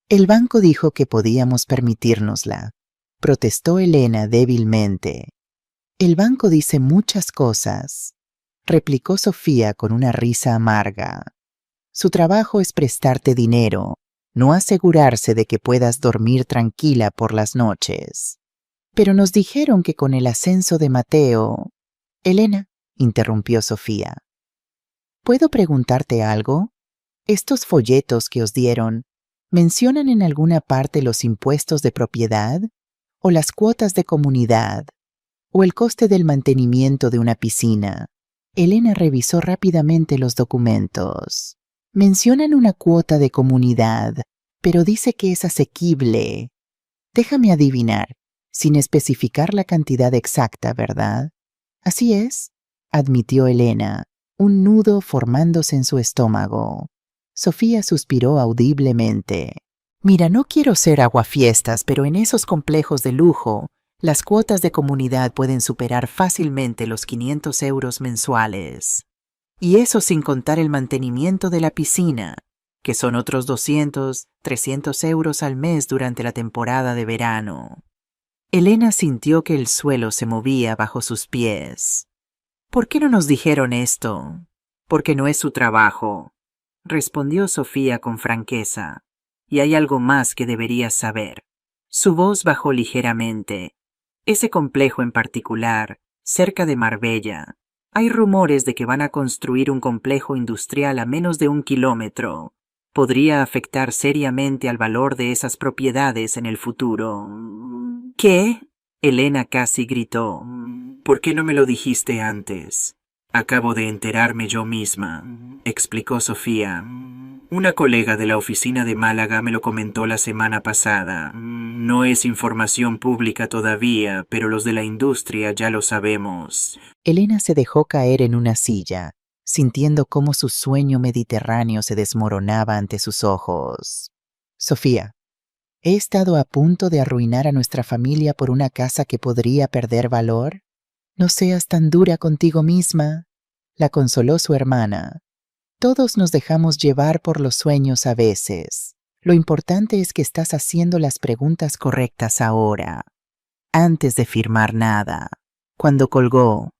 El banco dijo que podíamos permitírnosla, protestó Elena débilmente. El banco dice muchas cosas, replicó Sofía con una risa amarga. Su trabajo es prestarte dinero, no asegurarse de que puedas dormir tranquila por las noches. Pero nos dijeron que con el ascenso de Mateo... Elena, interrumpió Sofía. ¿Puedo preguntarte algo? ¿Estos folletos que os dieron mencionan en alguna parte los impuestos de propiedad, o las cuotas de comunidad, o el coste del mantenimiento de una piscina? Elena revisó rápidamente los documentos. Mencionan una cuota de comunidad, pero dice que es asequible. Déjame adivinar, sin especificar la cantidad exacta, ¿verdad? Así es, admitió Elena, un nudo formándose en su estómago. Sofía suspiró audiblemente. Mira, no quiero ser aguafiestas, pero en esos complejos de lujo, las cuotas de comunidad pueden superar fácilmente los 500 euros mensuales. Y eso sin contar el mantenimiento de la piscina, que son otros 200, 300 euros al mes durante la temporada de verano. Elena sintió que el suelo se movía bajo sus pies. ¿Por qué no nos dijeron esto? Porque no es su trabajo, respondió Sofía con franqueza. Y hay algo más que deberías saber. Su voz bajó ligeramente. Ese complejo en particular, cerca de Marbella, hay rumores de que van a construir un complejo industrial a menos de 1 kilómetro. Podría afectar seriamente al valor de esas propiedades en el futuro. ¿Qué? Elena casi gritó. ¿Por qué no me lo dijiste antes? Acabo de enterarme yo misma, explicó Sofía. Una colega de la oficina de Málaga me lo comentó la semana pasada. No es información pública todavía, pero los de la industria ya lo sabemos. Elena se dejó caer en una silla, sintiendo cómo su sueño mediterráneo se desmoronaba ante sus ojos. Sofía, ¿He estado a punto de arruinar a nuestra familia por una casa que podría perder valor? No seas tan dura contigo misma, la consoló su hermana. Todos nos dejamos llevar por los sueños a veces. Lo importante es que estás haciendo las preguntas correctas ahora, antes de firmar nada. Cuando colgó,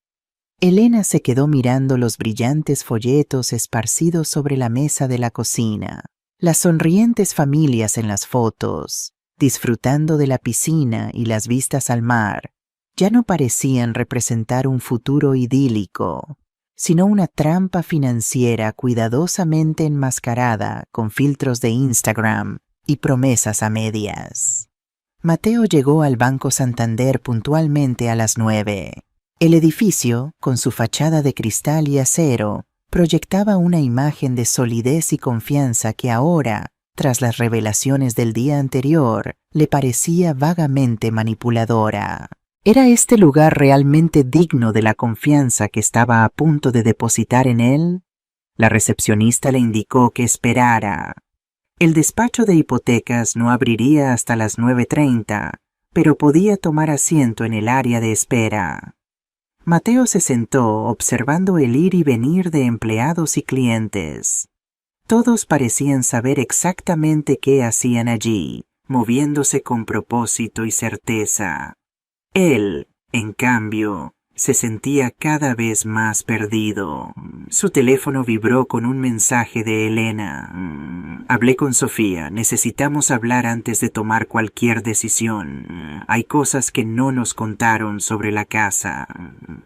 Elena se quedó mirando los brillantes folletos esparcidos sobre la mesa de la cocina, las sonrientes familias en las fotos, disfrutando de la piscina y las vistas al mar, ya no parecían representar un futuro idílico, sino una trampa financiera cuidadosamente enmascarada con filtros de Instagram y promesas a medias. Mateo llegó al Banco Santander puntualmente a las 9. El edificio, con su fachada de cristal y acero, proyectaba una imagen de solidez y confianza que ahora, tras las revelaciones del día anterior, le parecía vagamente manipuladora. ¿Era este lugar realmente digno de la confianza que estaba a punto de depositar en él? La recepcionista le indicó que esperara. El despacho de hipotecas no abriría hasta las 9:30, pero podía tomar asiento en el área de espera. Mateo se sentó observando el ir y venir de empleados y clientes. Todos parecían saber exactamente qué hacían allí, moviéndose con propósito y certeza. Él, en cambio, se sentía cada vez más perdido. Su teléfono vibró con un mensaje de Elena. Hablé con Sofía. Necesitamos hablar antes de tomar cualquier decisión. Hay cosas que no nos contaron sobre la casa.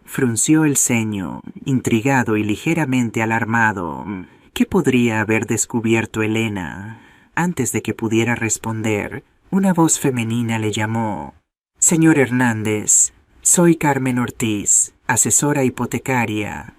Frunció el ceño, intrigado y ligeramente alarmado. ¿Qué podría haber descubierto Elena? Antes de que pudiera responder, una voz femenina le llamó. Señor Hernández, soy Carmen Ortiz, asesora hipotecaria.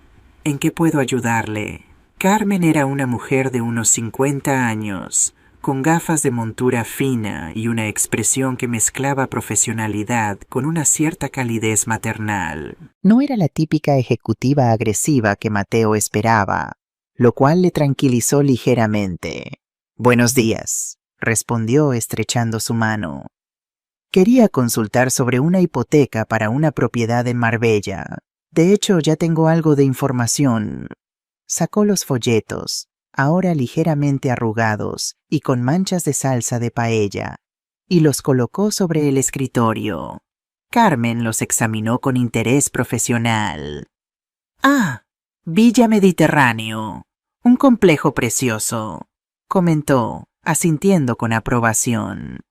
¿En qué puedo ayudarle? Carmen era una mujer de unos 50 años, con gafas de montura fina y una expresión que mezclaba profesionalidad con una cierta calidez maternal. No era la típica ejecutiva agresiva que Mateo esperaba, lo cual le tranquilizó ligeramente. Buenos días, respondió estrechando su mano. Quería consultar sobre una hipoteca para una propiedad en Marbella. De hecho, ya tengo algo de información. Sacó los folletos, ahora ligeramente arrugados y con manchas de salsa de paella, y los colocó sobre el escritorio. Carmen los examinó con interés profesional. «Ah, Villa Mediterráneo, un complejo precioso», comentó, asintiendo con aprobación.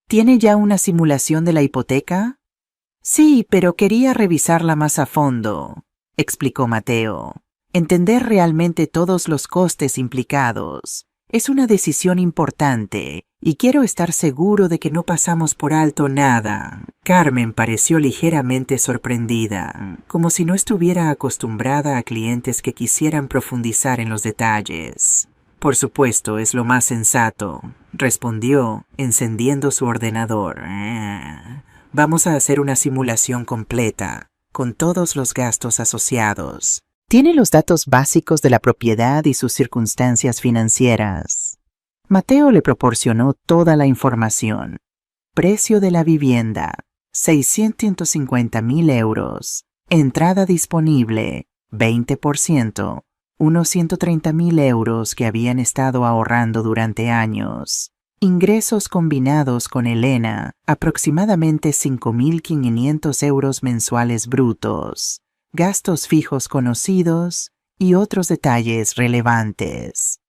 ¿Tiene ya una simulación de la hipoteca? Sí, pero quería revisarla más a fondo, explicó Mateo. Entender realmente todos los costes implicados. Es una decisión importante y quiero estar seguro de que no pasamos por alto nada. Carmen pareció ligeramente sorprendida, como si no estuviera acostumbrada a clientes que quisieran profundizar en los detalles. Por supuesto, es lo más sensato, respondió, encendiendo su ordenador. Vamos a hacer una simulación completa, con todos los gastos asociados. Tiene los datos básicos de la propiedad y sus circunstancias financieras. Mateo le proporcionó toda la información. Precio de la vivienda, 650,000 euros. Entrada disponible, 20%. Unos 130,000 euros que habían estado ahorrando durante años. Ingresos combinados con Elena, aproximadamente 5,500 euros mensuales brutos. Gastos fijos conocidos y otros detalles relevantes.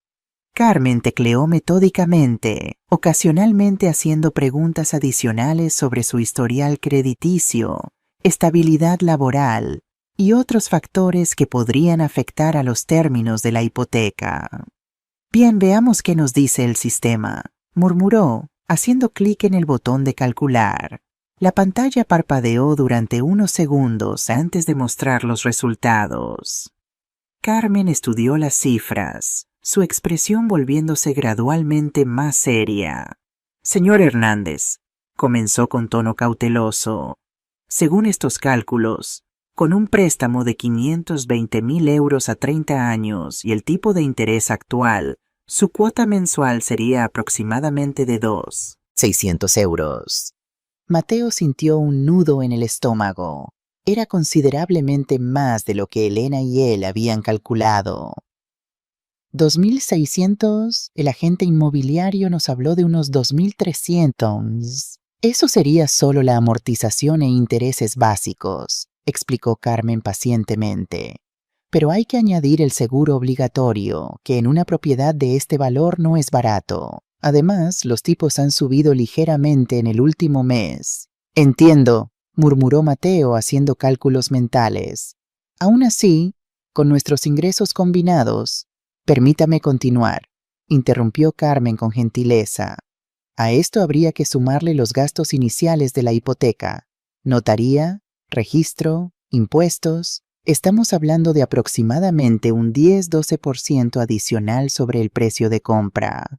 Carmen tecleó metódicamente, ocasionalmente haciendo preguntas adicionales sobre su historial crediticio, estabilidad laboral y otros factores que podrían afectar a los términos de la hipoteca. Bien, veamos qué nos dice el sistema, murmuró, haciendo clic en el botón de calcular. La pantalla parpadeó durante unos segundos antes de mostrar los resultados. Carmen estudió las cifras, su expresión volviéndose gradualmente más seria. Señor Hernández, comenzó con tono cauteloso. Según estos cálculos, con un préstamo de 520,000 euros a 30 años y el tipo de interés actual, su cuota mensual sería aproximadamente de 2. €600. Mateo sintió un nudo en el estómago. Era considerablemente más de lo que Elena y él habían calculado. 2.600, el agente inmobiliario nos habló de unos 2.300. Eso sería solo la amortización e intereses básicos, explicó Carmen pacientemente. Pero hay que añadir el seguro obligatorio, que en una propiedad de este valor no es barato. Además, los tipos han subido ligeramente en el último mes. Entiendo, murmuró Mateo haciendo cálculos mentales. Aún así, con nuestros ingresos combinados, permítame continuar, interrumpió Carmen con gentileza. A esto habría que sumarle los gastos iniciales de la hipoteca, notaría, registro, impuestos. Estamos hablando de aproximadamente un 10-12% adicional sobre el precio de compra.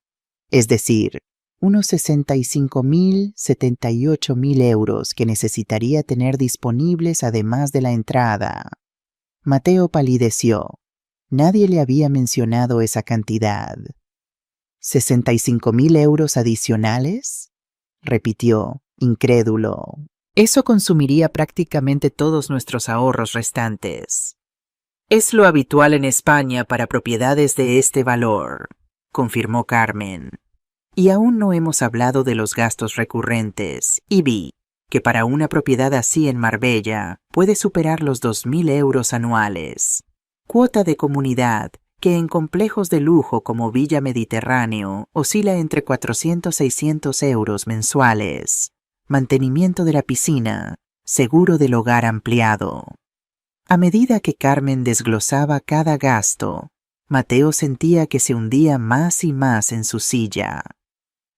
Es decir, unos 65.000, 78.000 euros que necesitaría tener disponibles además de la entrada. Mateo palideció. Nadie le había mencionado esa cantidad. ¿65.000 euros adicionales? Repitió, incrédulo. Eso consumiría prácticamente todos nuestros ahorros restantes. Es lo habitual en España para propiedades de este valor, confirmó Carmen. Y aún no hemos hablado de los gastos recurrentes, y vi que para una propiedad así en Marbella puede superar los 2.000 euros anuales. Cuota de comunidad, que en complejos de lujo como Villa Mediterráneo oscila entre 400-600 euros mensuales. Mantenimiento de la piscina, seguro del hogar ampliado. A medida que Carmen desglosaba cada gasto, Mateo sentía que se hundía más y más en su silla.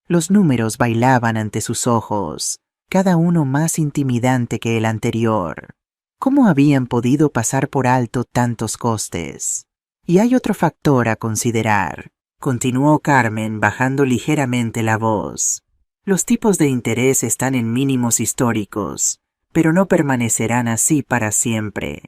Los números bailaban ante sus ojos, cada uno más intimidante que el anterior. ¿Cómo habían podido pasar por alto tantos costes? Y hay otro factor a considerar, continuó Carmen bajando ligeramente la voz. Los tipos de interés están en mínimos históricos, pero no permanecerán así para siempre.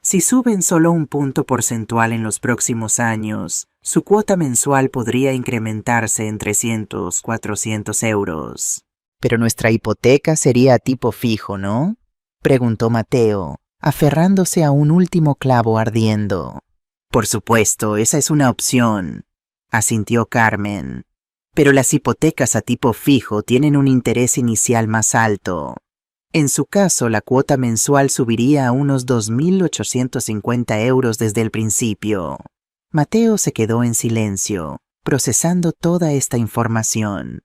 Si suben solo un punto porcentual en los próximos años, su cuota mensual podría incrementarse en 300-400 euros. Pero nuestra hipoteca sería a tipo fijo, ¿no? Preguntó Mateo, aferrándose a un último clavo ardiendo. Por supuesto, esa es una opción, asintió Carmen. Pero las hipotecas a tipo fijo tienen un interés inicial más alto. En su caso, la cuota mensual subiría a unos 2.850 euros desde el principio. Mateo se quedó en silencio, procesando toda esta información.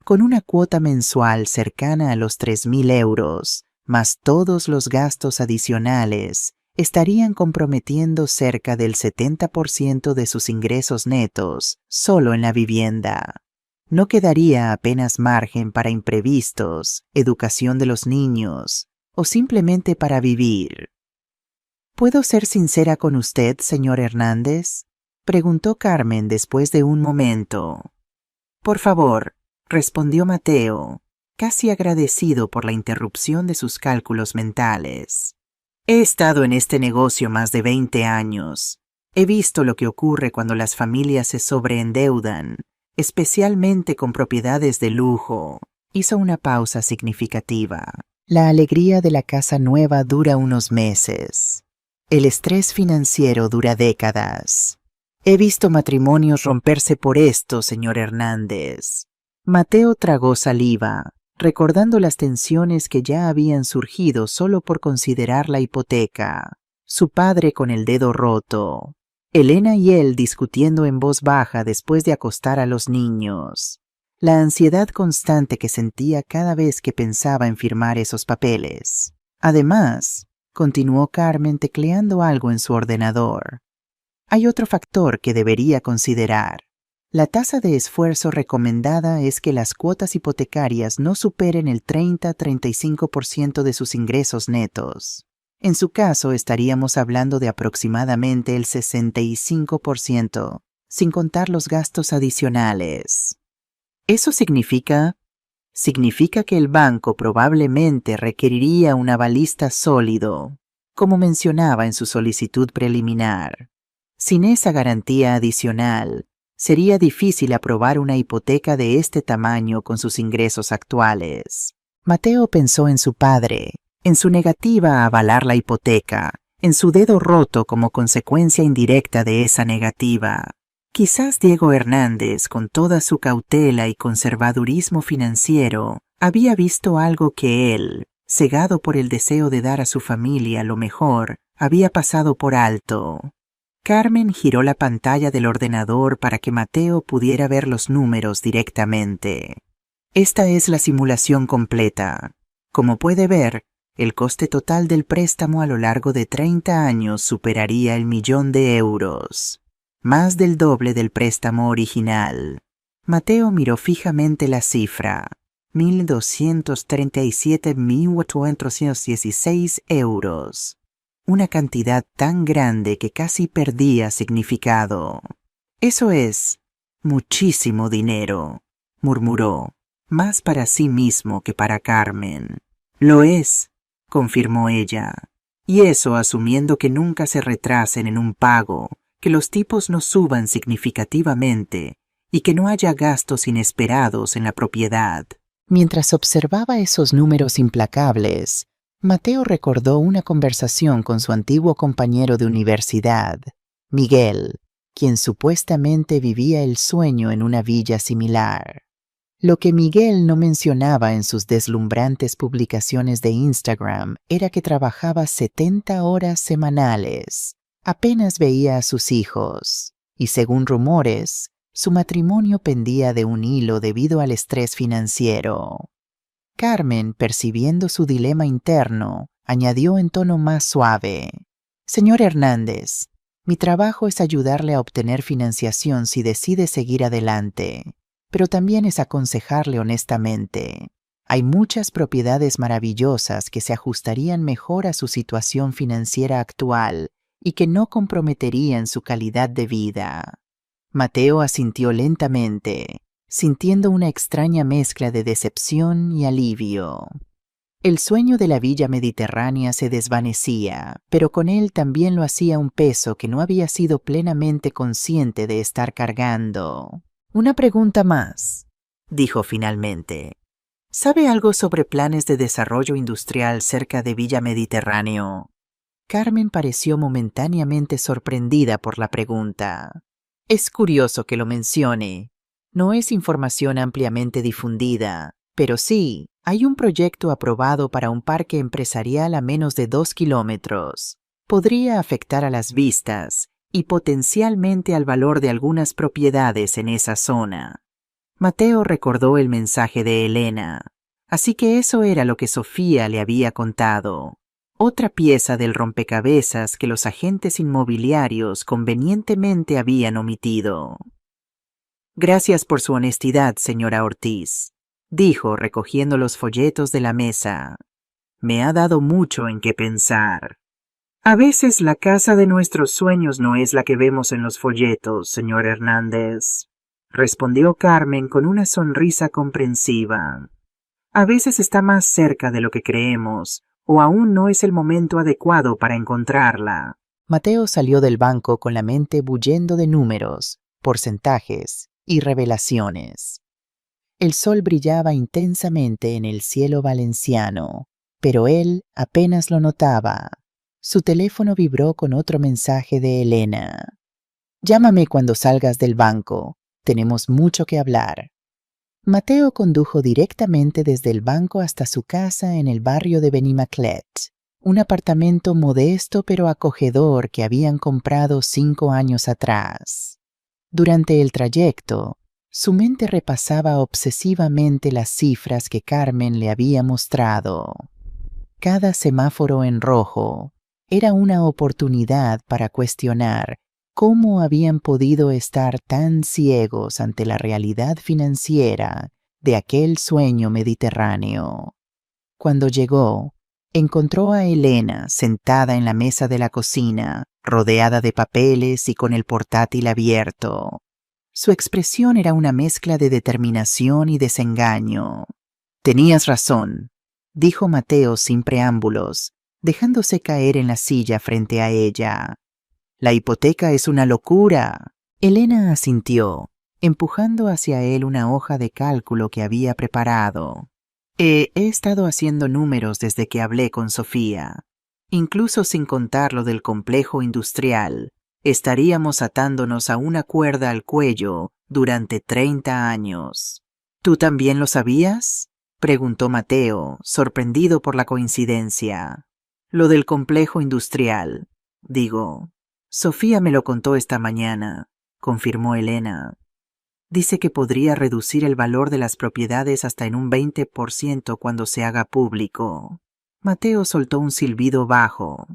Con una cuota mensual cercana a los 3.000 euros, más todos los gastos adicionales, estarían comprometiendo cerca del 70% de sus ingresos netos solo en la vivienda. No quedaría apenas margen para imprevistos, educación de los niños o simplemente para vivir. ¿Puedo ser sincera con usted, señor Hernández?, preguntó Carmen después de un momento. Por favor, respondió Mateo, casi agradecido por la interrupción de sus cálculos mentales. He estado en este negocio más de 20 años. He visto lo que ocurre cuando las familias se sobreendeudan, especialmente con propiedades de lujo. Hizo una pausa significativa. La alegría de la casa nueva dura unos meses. El estrés financiero dura décadas. He visto matrimonios romperse por esto, señor Hernández. Mateo tragó saliva, recordando las tensiones que ya habían surgido solo por considerar la hipoteca. Su padre con el dedo roto. Elena y él discutiendo en voz baja después de acostar a los niños. La ansiedad constante que sentía cada vez que pensaba en firmar esos papeles. Además, continuó Carmen tecleando algo en su ordenador. Hay otro factor que debería considerar. La tasa de esfuerzo recomendada es que las cuotas hipotecarias no superen el 30-35% de sus ingresos netos. En su caso, estaríamos hablando de aproximadamente el 65%, sin contar los gastos adicionales. ¿Eso significa que el banco probablemente requeriría un avalista sólido, como mencionaba en su solicitud preliminar? Sin esa garantía adicional, Sería difícil aprobar una hipoteca de este tamaño con sus ingresos actuales. Mateo pensó en su padre, en su negativa a avalar la hipoteca, en su dedo roto como consecuencia indirecta de esa negativa. Quizás Diego Hernández, con toda su cautela y conservadurismo financiero, había visto algo que él, cegado por el deseo de dar a su familia lo mejor, había pasado por alto. Carmen giró la pantalla del ordenador para que Mateo pudiera ver los números directamente. Esta es la simulación completa. Como puede ver, el coste total del préstamo a lo largo de 30 años superaría el 1.000.000 de euros. Más del doble del préstamo original. Mateo miró fijamente la cifra. 1.237.416 euros. Una cantidad tan grande que casi perdía significado. Eso es muchísimo dinero, murmuró, más para sí mismo que para Carmen. Lo es, confirmó ella, y eso asumiendo que nunca se retrasen en un pago, que los tipos no suban significativamente y que no haya gastos inesperados en la propiedad. Mientras observaba esos números implacables, Mateo recordó una conversación con su antiguo compañero de universidad, Miguel, quien supuestamente vivía el sueño en una villa similar. Lo que Miguel no mencionaba en sus deslumbrantes publicaciones de Instagram era que trabajaba 70 horas semanales, apenas veía a sus hijos, y según rumores, su matrimonio pendía de un hilo debido al estrés financiero. Carmen, percibiendo su dilema interno, añadió en tono más suave: «Señor Hernández, mi trabajo es ayudarle a obtener financiación si decide seguir adelante, pero también es aconsejarle honestamente. Hay muchas propiedades maravillosas que se ajustarían mejor a su situación financiera actual y que no comprometerían su calidad de vida». Mateo asintió lentamente, sintiendo una extraña mezcla de decepción y alivio. El sueño de la villa mediterránea se desvanecía, pero con él también lo hacía un peso que no había sido plenamente consciente de estar cargando. «Una pregunta más», dijo finalmente. «¿Sabe algo sobre planes de desarrollo industrial cerca de Villa Mediterráneo?» Carmen pareció momentáneamente sorprendida por la pregunta. «Es curioso que lo mencione. No es información ampliamente difundida, pero sí, hay un proyecto aprobado para un parque empresarial a menos de 2 kilómetros. Podría afectar a las vistas y potencialmente al valor de algunas propiedades en esa zona». Mateo recordó el mensaje de Elena, así que eso era lo que Sofía le había contado. Otra pieza del rompecabezas que los agentes inmobiliarios convenientemente habían omitido. «Gracias por su honestidad, señora Ortiz», dijo recogiendo los folletos de la mesa. «Me ha dado mucho en qué pensar». «A veces la casa de nuestros sueños no es la que vemos en los folletos, señor Hernández», respondió Carmen con una sonrisa comprensiva. «A veces está más cerca de lo que creemos, o aún no es el momento adecuado para encontrarla». Mateo salió del banco con la mente bullendo de números, porcentajes y revelaciones. El sol brillaba intensamente en el cielo valenciano, pero él apenas lo notaba. Su teléfono vibró con otro mensaje de Elena. «Llámame cuando salgas del banco. Tenemos mucho que hablar». Mateo condujo directamente desde el banco hasta su casa en el barrio de Benimaclet, un apartamento modesto pero acogedor que habían comprado 5 años atrás. Durante el trayecto, su mente repasaba obsesivamente las cifras que Carmen le había mostrado. Cada semáforo en rojo era una oportunidad para cuestionar cómo habían podido estar tan ciegos ante la realidad financiera de aquel sueño mediterráneo. Cuando llegó, encontró a Elena sentada en la mesa de la cocina, rodeada de papeles y con el portátil abierto. Su expresión era una mezcla de determinación y desengaño. «Tenías razón», dijo Mateo sin preámbulos, dejándose caer en la silla frente a ella. «La hipoteca es una locura». Elena asintió, empujando hacia él una hoja de cálculo que había preparado. He estado haciendo números desde que hablé con Sofía. Incluso sin contar lo del complejo industrial, estaríamos atándonos a una cuerda al cuello durante 30 años. ¿Tú también lo sabías?, preguntó Mateo, sorprendido por la coincidencia. Lo del complejo industrial, digo. Sofía me lo contó esta mañana, confirmó Elena. Dice que podría reducir el valor de las propiedades hasta en un 20% cuando se haga público. Mateo soltó un silbido bajo.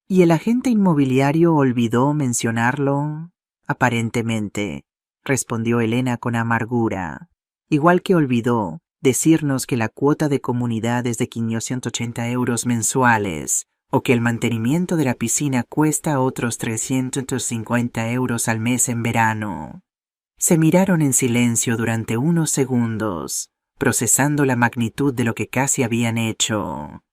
¿Y el agente inmobiliario olvidó mencionarlo? Aparentemente, respondió Elena con amargura. Igual que olvidó decirnos que la cuota de comunidad es de 580 euros mensuales, o que el mantenimiento de la piscina cuesta otros 350 euros al mes en verano. Se miraron en silencio durante unos segundos, procesando la magnitud de lo que casi habían hecho.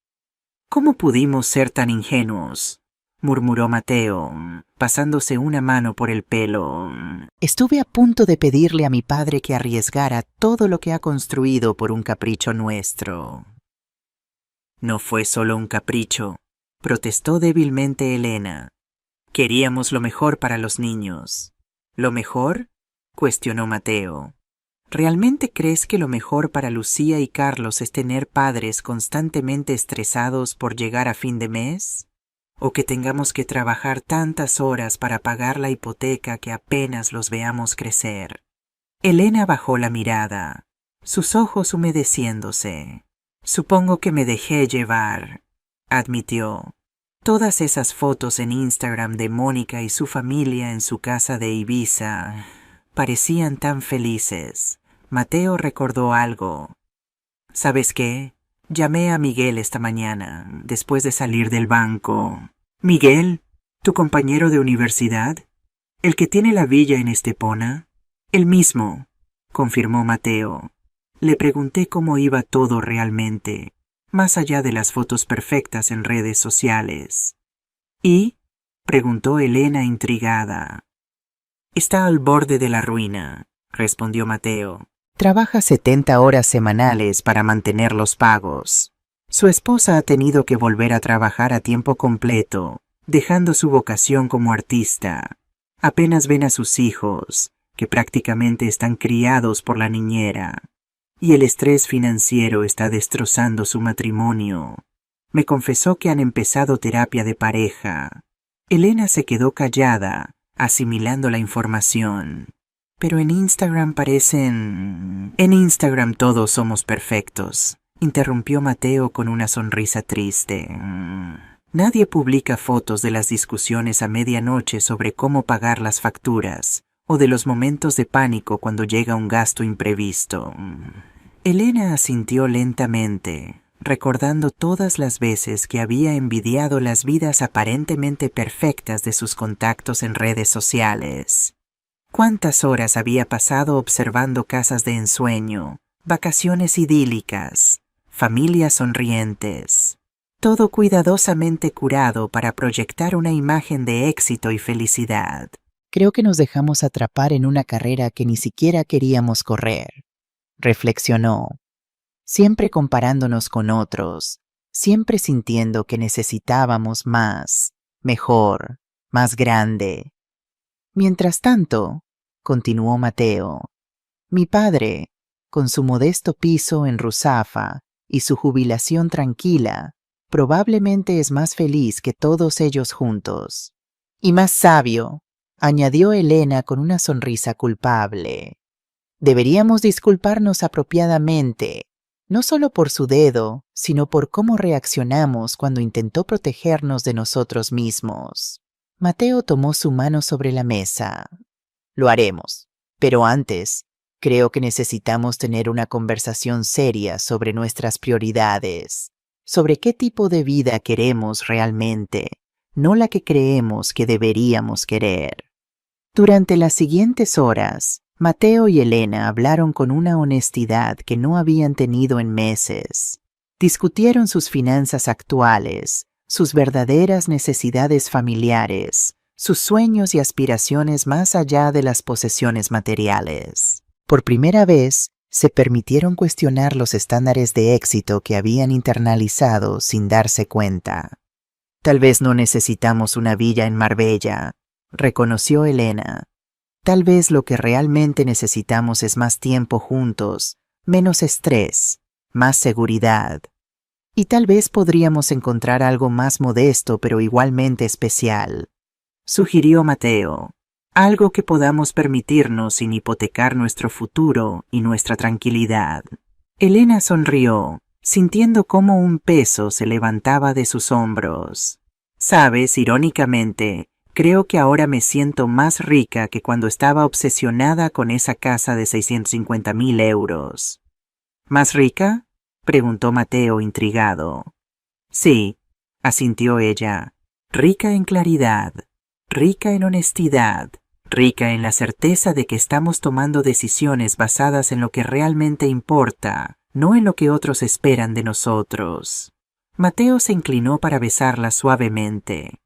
¿Cómo pudimos ser tan ingenuos?, murmuró Mateo, pasándose una mano por el pelo. Estuve a punto de pedirle a mi padre que arriesgara todo lo que ha construido por un capricho nuestro. No fue solo un capricho, protestó débilmente Elena. Queríamos lo mejor para los niños. ¿Lo mejor?, cuestionó Mateo. ¿Realmente crees que lo mejor para Lucía y Carlos es tener padres constantemente estresados por llegar a fin de mes? ¿O que tengamos que trabajar tantas horas para pagar la hipoteca que apenas los veamos crecer? Elena bajó la mirada, sus ojos humedeciéndose. Supongo que me dejé llevar, admitió. Todas esas fotos en Instagram de Mónica y su familia en su casa de Ibiza parecían tan felices. Mateo recordó algo. ¿Sabes qué? Llamé a Miguel esta mañana, después de salir del banco. ¿Miguel? ¿Tu compañero de universidad? ¿El que tiene la villa en Estepona? El mismo, confirmó Mateo. Le pregunté cómo iba todo realmente, más allá de las fotos perfectas en redes sociales. ¿Y?, preguntó Elena intrigada. Está al borde de la ruina, respondió Mateo. Trabaja 70 horas semanales para mantener los pagos. Su esposa ha tenido que volver a trabajar a tiempo completo, dejando su vocación como artista. Apenas ven a sus hijos, que prácticamente están criados por la niñera. Y el estrés financiero está destrozando su matrimonio. Me confesó que han empezado terapia de pareja. Elena se quedó callada, asimilando la información. Pero en Instagram parecen... En Instagram todos somos perfectos, interrumpió Mateo con una sonrisa triste. Nadie publica fotos de las discusiones a medianoche sobre cómo pagar las facturas, o de los momentos de pánico cuando llega un gasto imprevisto. Elena asintió lentamente, recordando todas las veces que había envidiado las vidas aparentemente perfectas de sus contactos en redes sociales. ¿Cuántas horas había pasado observando casas de ensueño, vacaciones idílicas, familias sonrientes? Todo cuidadosamente curado para proyectar una imagen de éxito y felicidad. Creo que nos dejamos atrapar en una carrera que ni siquiera queríamos correr, reflexionó, siempre comparándonos con otros, siempre sintiendo que necesitábamos más, mejor, más grande. Mientras tanto, continuó Mateo, mi padre, con su modesto piso en Ruzafa y su jubilación tranquila, probablemente es más feliz que todos ellos juntos. Y más sabio, añadió Elena con una sonrisa culpable. Deberíamos disculparnos apropiadamente, no solo por su dedo, sino por cómo reaccionamos cuando intentó protegernos de nosotros mismos. Mateo tomó su mano sobre la mesa. Lo haremos, pero antes, creo que necesitamos tener una conversación seria sobre nuestras prioridades, sobre qué tipo de vida queremos realmente, no la que creemos que deberíamos querer. Durante las siguientes horas, Mateo y Elena hablaron con una honestidad que no habían tenido en meses. Discutieron sus finanzas actuales, sus verdaderas necesidades familiares, sus sueños y aspiraciones más allá de las posesiones materiales. Por primera vez, se permitieron cuestionar los estándares de éxito que habían internalizado sin darse cuenta. Tal vez no necesitamos una villa en Marbella, reconoció Elena. Tal vez lo que realmente necesitamos es más tiempo juntos, menos estrés, más seguridad. Y tal vez podríamos encontrar algo más modesto pero igualmente especial, sugirió Mateo. Algo que podamos permitirnos sin hipotecar nuestro futuro y nuestra tranquilidad. Elena sonrió, sintiendo cómo un peso se levantaba de sus hombros. Sabes, irónicamente, creo que ahora me siento más rica que cuando estaba obsesionada con esa casa de 650.000 euros. ¿Más rica?, preguntó Mateo intrigado. Sí, asintió ella, rica en claridad, rica en honestidad, rica en la certeza de que estamos tomando decisiones basadas en lo que realmente importa, no en lo que otros esperan de nosotros. Mateo se inclinó para besarla suavemente.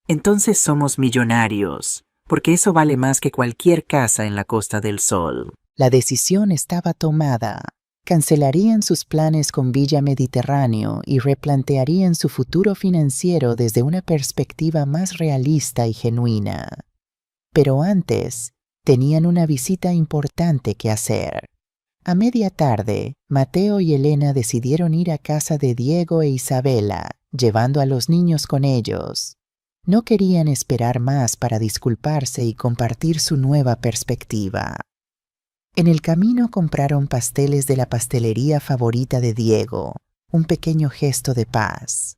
Entonces somos millonarios, porque eso vale más que cualquier casa en la Costa del Sol. La decisión estaba tomada. Cancelarían sus planes con Villa Mediterráneo y replantearían su futuro financiero desde una perspectiva más realista y genuina. Pero antes, tenían una visita importante que hacer. A media tarde, Mateo y Elena decidieron ir a casa de Diego e Isabela, llevando a los niños con ellos. No querían esperar más para disculparse y compartir su nueva perspectiva. En el camino compraron pasteles de la pastelería favorita de Diego, un pequeño gesto de paz.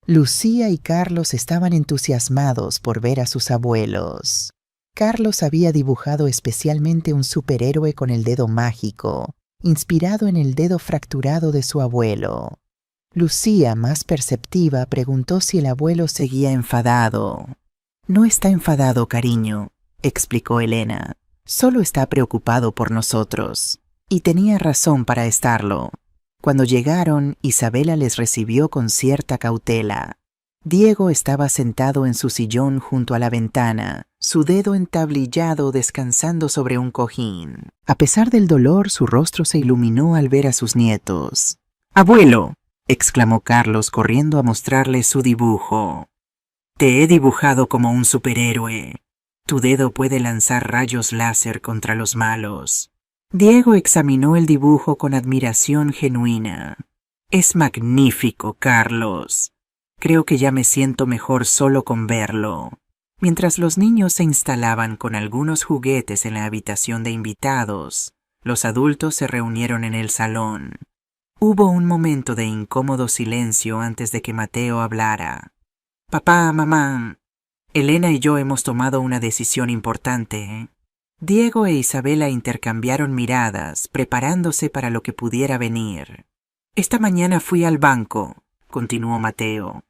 Lucía y Carlos estaban entusiasmados por ver a sus abuelos. Carlos había dibujado especialmente un superhéroe con el dedo mágico, inspirado en el dedo fracturado de su abuelo. Lucía, más perceptiva, preguntó si el abuelo seguía enfadado. No está enfadado, cariño, explicó Elena. Solo está preocupado por nosotros. Y tenía razón para estarlo. Cuando llegaron, Isabela les recibió con cierta cautela. Diego estaba sentado en su sillón junto a la ventana, su dedo entablillado descansando sobre un cojín. A pesar del dolor, su rostro se iluminó al ver a sus nietos. ¡Abuelo!, exclamó Carlos corriendo a mostrarle su dibujo. Te he dibujado como un superhéroe. Tu dedo puede lanzar rayos láser contra los malos. Diego examinó el dibujo con admiración genuina. Es magnífico, Carlos. Creo que ya me siento mejor solo con verlo. Mientras los niños se instalaban con algunos juguetes en la habitación de invitados, los adultos se reunieron en el salón. Hubo un momento de incómodo silencio antes de que Mateo hablara. Papá, mamá, Elena y yo hemos tomado una decisión importante. Diego e Isabela intercambiaron miradas, preparándose para lo que pudiera venir. Esta mañana fui al banco, continuó Mateo.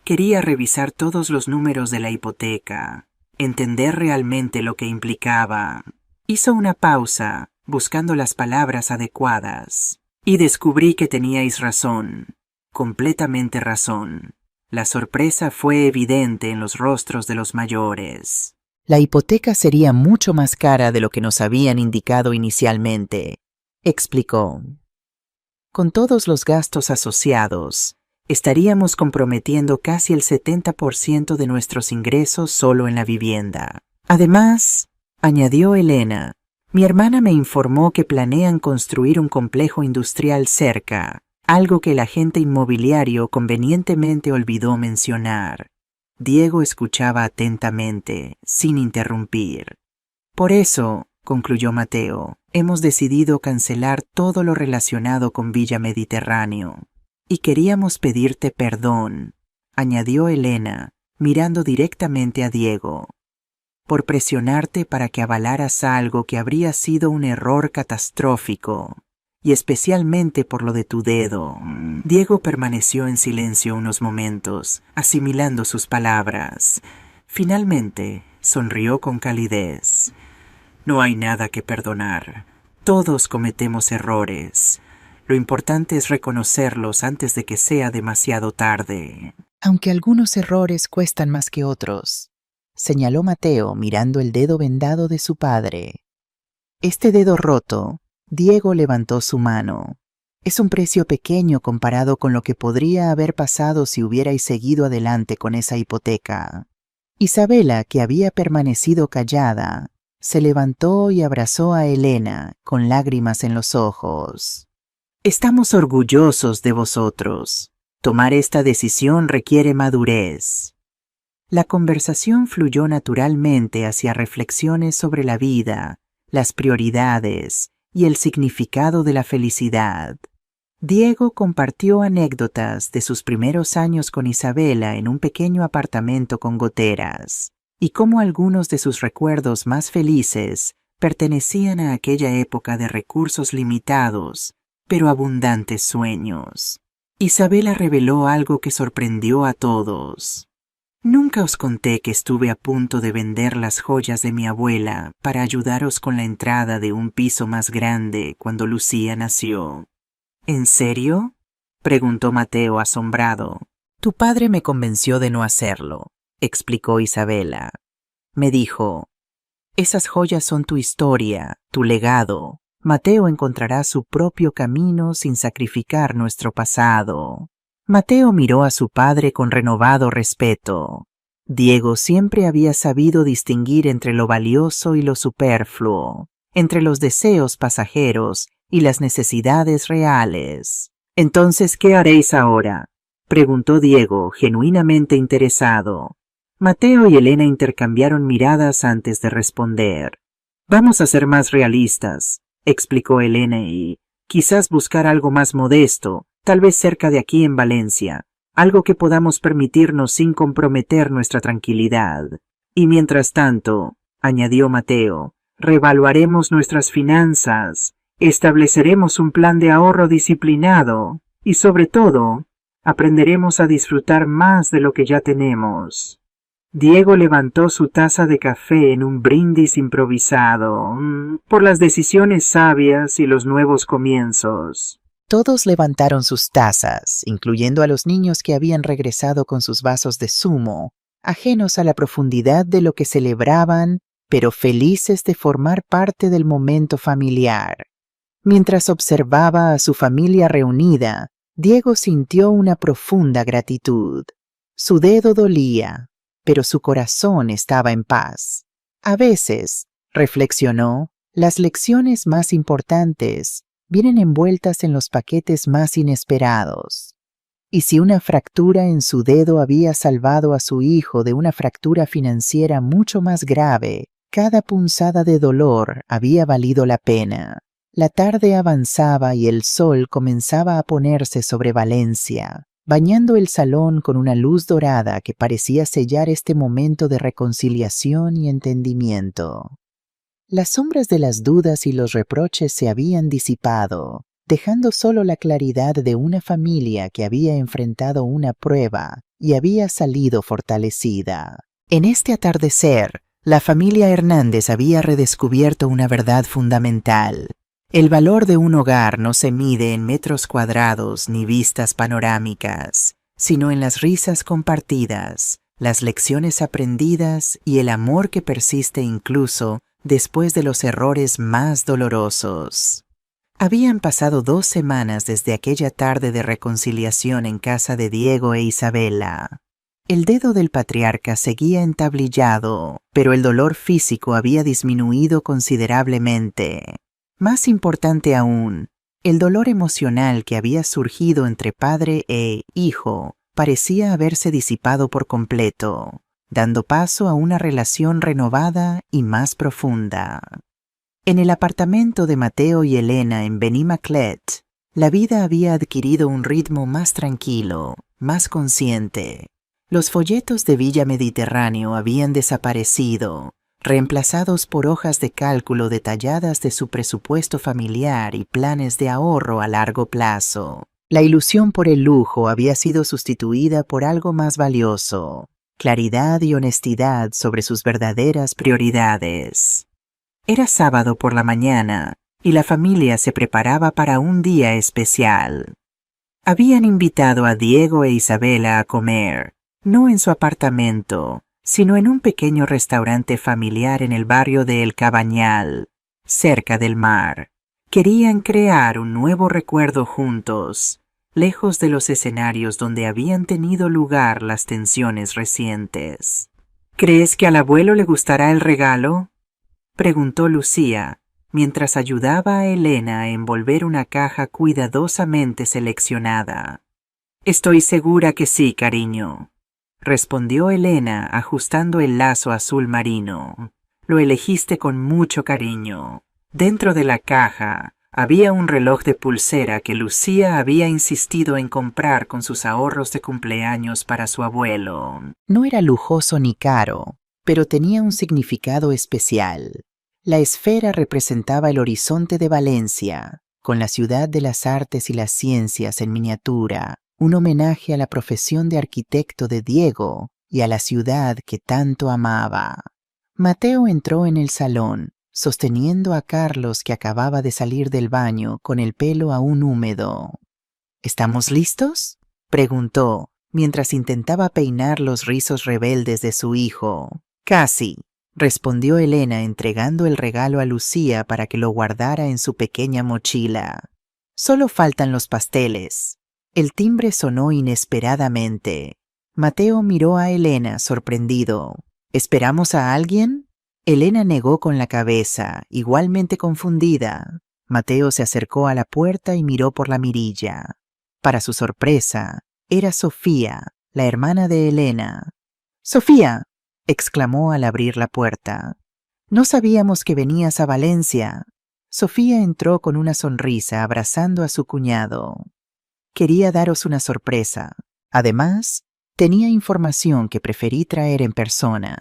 Quería revisar todos los números de la hipoteca, entender realmente lo que implicaba. Hizo una pausa, buscando las palabras adecuadas, y descubrí que teníais razón, completamente razón. La sorpresa fue evidente en los rostros de los mayores. La hipoteca sería mucho más cara de lo que nos habían indicado inicialmente, explicó. Con todos los gastos asociados, estaríamos comprometiendo casi el 70% de nuestros ingresos solo en la vivienda. Además, añadió Elena, mi hermana me informó que planean construir un complejo industrial cerca, algo que el agente inmobiliario convenientemente olvidó mencionar. Diego escuchaba atentamente, sin interrumpir. Por eso, concluyó Mateo, hemos decidido cancelar todo lo relacionado con Villa Mediterráneo. Y queríamos pedirte perdón, añadió Elena, mirando directamente a Diego, por presionarte para que avalaras algo que habría sido un error catastrófico, y especialmente por lo de tu dedo. Diego permaneció en silencio unos momentos, asimilando sus palabras. Finalmente, sonrió con calidez. No hay nada que perdonar. Todos cometemos errores. Lo importante es reconocerlos antes de que sea demasiado tarde. Aunque algunos errores cuestan más que otros, señaló Mateo mirando el dedo vendado de su padre. Este dedo roto, Diego levantó su mano. Es un precio pequeño comparado con lo que podría haber pasado si hubierais seguido adelante con esa hipoteca. Isabela, que había permanecido callada, se levantó y abrazó a Elena con lágrimas en los ojos. Estamos orgullosos de vosotros. Tomar esta decisión requiere madurez. La conversación fluyó naturalmente hacia reflexiones sobre la vida, las prioridades y el significado de la felicidad. Diego compartió anécdotas de sus primeros años con Isabela en un pequeño apartamento con goteras, y cómo algunos de sus recuerdos más felices pertenecían a aquella época de recursos limitados, pero abundantes sueños. Isabela reveló algo que sorprendió a todos. Nunca os conté que estuve a punto de vender las joyas de mi abuela para ayudaros con la entrada de un piso más grande cuando Lucía nació. ¿En serio?, preguntó Mateo asombrado. Tu padre me convenció de no hacerlo, explicó Isabela. Me dijo, esas joyas son tu historia, tu legado. Mateo encontrará su propio camino sin sacrificar nuestro pasado. Mateo miró a su padre con renovado respeto. Diego siempre había sabido distinguir entre lo valioso y lo superfluo, entre los deseos pasajeros y las necesidades reales. «Entonces, ¿qué haréis ahora?», preguntó Diego, genuinamente interesado. Mateo y Elena intercambiaron miradas antes de responder. «Vamos a ser más realistas», explicó Elena, «y quizás buscar algo más modesto, tal vez cerca de aquí en Valencia, algo que podamos permitirnos sin comprometer nuestra tranquilidad. Y mientras tanto», añadió Mateo, «reevaluaremos nuestras finanzas, estableceremos un plan de ahorro disciplinado y, sobre todo, aprenderemos a disfrutar más de lo que ya tenemos». Diego levantó su taza de café en un brindis improvisado, por las decisiones sabias y los nuevos comienzos. Todos levantaron sus tazas, incluyendo a los niños que habían regresado con sus vasos de zumo, ajenos a la profundidad de lo que celebraban, pero felices de formar parte del momento familiar. Mientras observaba a su familia reunida, Diego sintió una profunda gratitud. Su dedo dolía, pero su corazón estaba en paz. A veces, reflexionó, las lecciones más importantes vienen envueltas en los paquetes más inesperados. Y si una fractura en su dedo había salvado a su hijo de una fractura financiera mucho más grave, cada punzada de dolor había valido la pena. La tarde avanzaba y el sol comenzaba a ponerse sobre Valencia, bañando el salón con una luz dorada que parecía sellar este momento de reconciliación y entendimiento. Las sombras de las dudas y los reproches se habían disipado, dejando solo la claridad de una familia que había enfrentado una prueba y había salido fortalecida. En este atardecer, la familia Hernández había redescubierto una verdad fundamental. El valor de un hogar no se mide en metros cuadrados ni vistas panorámicas, sino en las risas compartidas, las lecciones aprendidas y el amor que persiste incluso después de los errores más dolorosos. Habían pasado 2 semanas desde aquella tarde de reconciliación en casa de Diego e Isabela. El dedo del patriarca seguía entablillado, pero el dolor físico había disminuido considerablemente. Más importante aún, el dolor emocional que había surgido entre padre e hijo parecía haberse disipado por completo, dando paso a una relación renovada y más profunda. En el apartamento de Mateo y Elena en Benimaclet, la vida había adquirido un ritmo más tranquilo, más consciente. Los folletos de Villa Mediterráneo habían desaparecido, reemplazados por hojas de cálculo detalladas de su presupuesto familiar y planes de ahorro a largo plazo. La ilusión por el lujo había sido sustituida por algo más valioso: claridad y honestidad sobre sus verdaderas prioridades. Era sábado por la mañana y la familia se preparaba para un día especial. Habían invitado a Diego e Isabela a comer, no en su apartamento, sino en un pequeño restaurante familiar en el barrio de El Cabañal, cerca del mar. Querían crear un nuevo recuerdo juntos, lejos de los escenarios donde habían tenido lugar las tensiones recientes. ¿Crees que al abuelo le gustará el regalo?, preguntó Lucía, mientras ayudaba a Elena a envolver una caja cuidadosamente seleccionada. Estoy segura que sí, cariño, respondió Elena ajustando el lazo azul marino. Lo elegiste con mucho cariño. Dentro de la caja había un reloj de pulsera que Lucía había insistido en comprar con sus ahorros de cumpleaños para su abuelo. No era lujoso ni caro, pero tenía un significado especial. La esfera representaba el horizonte de Valencia, con la ciudad de las artes y las ciencias en miniatura, un homenaje a la profesión de arquitecto de Diego y a la ciudad que tanto amaba. Mateo entró en el salón, sosteniendo a Carlos, que acababa de salir del baño con el pelo aún húmedo. ¿Estamos listos?, preguntó, mientras intentaba peinar los rizos rebeldes de su hijo. Casi, respondió Elena entregando el regalo a Lucía para que lo guardara en su pequeña mochila. Solo faltan los pasteles. El timbre sonó inesperadamente. Mateo miró a Elena sorprendido. ¿Esperamos a alguien? Elena negó con la cabeza, igualmente confundida. Mateo se acercó a la puerta y miró por la mirilla. Para su sorpresa, era Sofía, la hermana de Elena. ¡Sofía!, exclamó al abrir la puerta. «No sabíamos que venías a Valencia». Sofía entró con una sonrisa abrazando a su cuñado. «Quería daros una sorpresa. Además, tenía información que preferí traer en persona».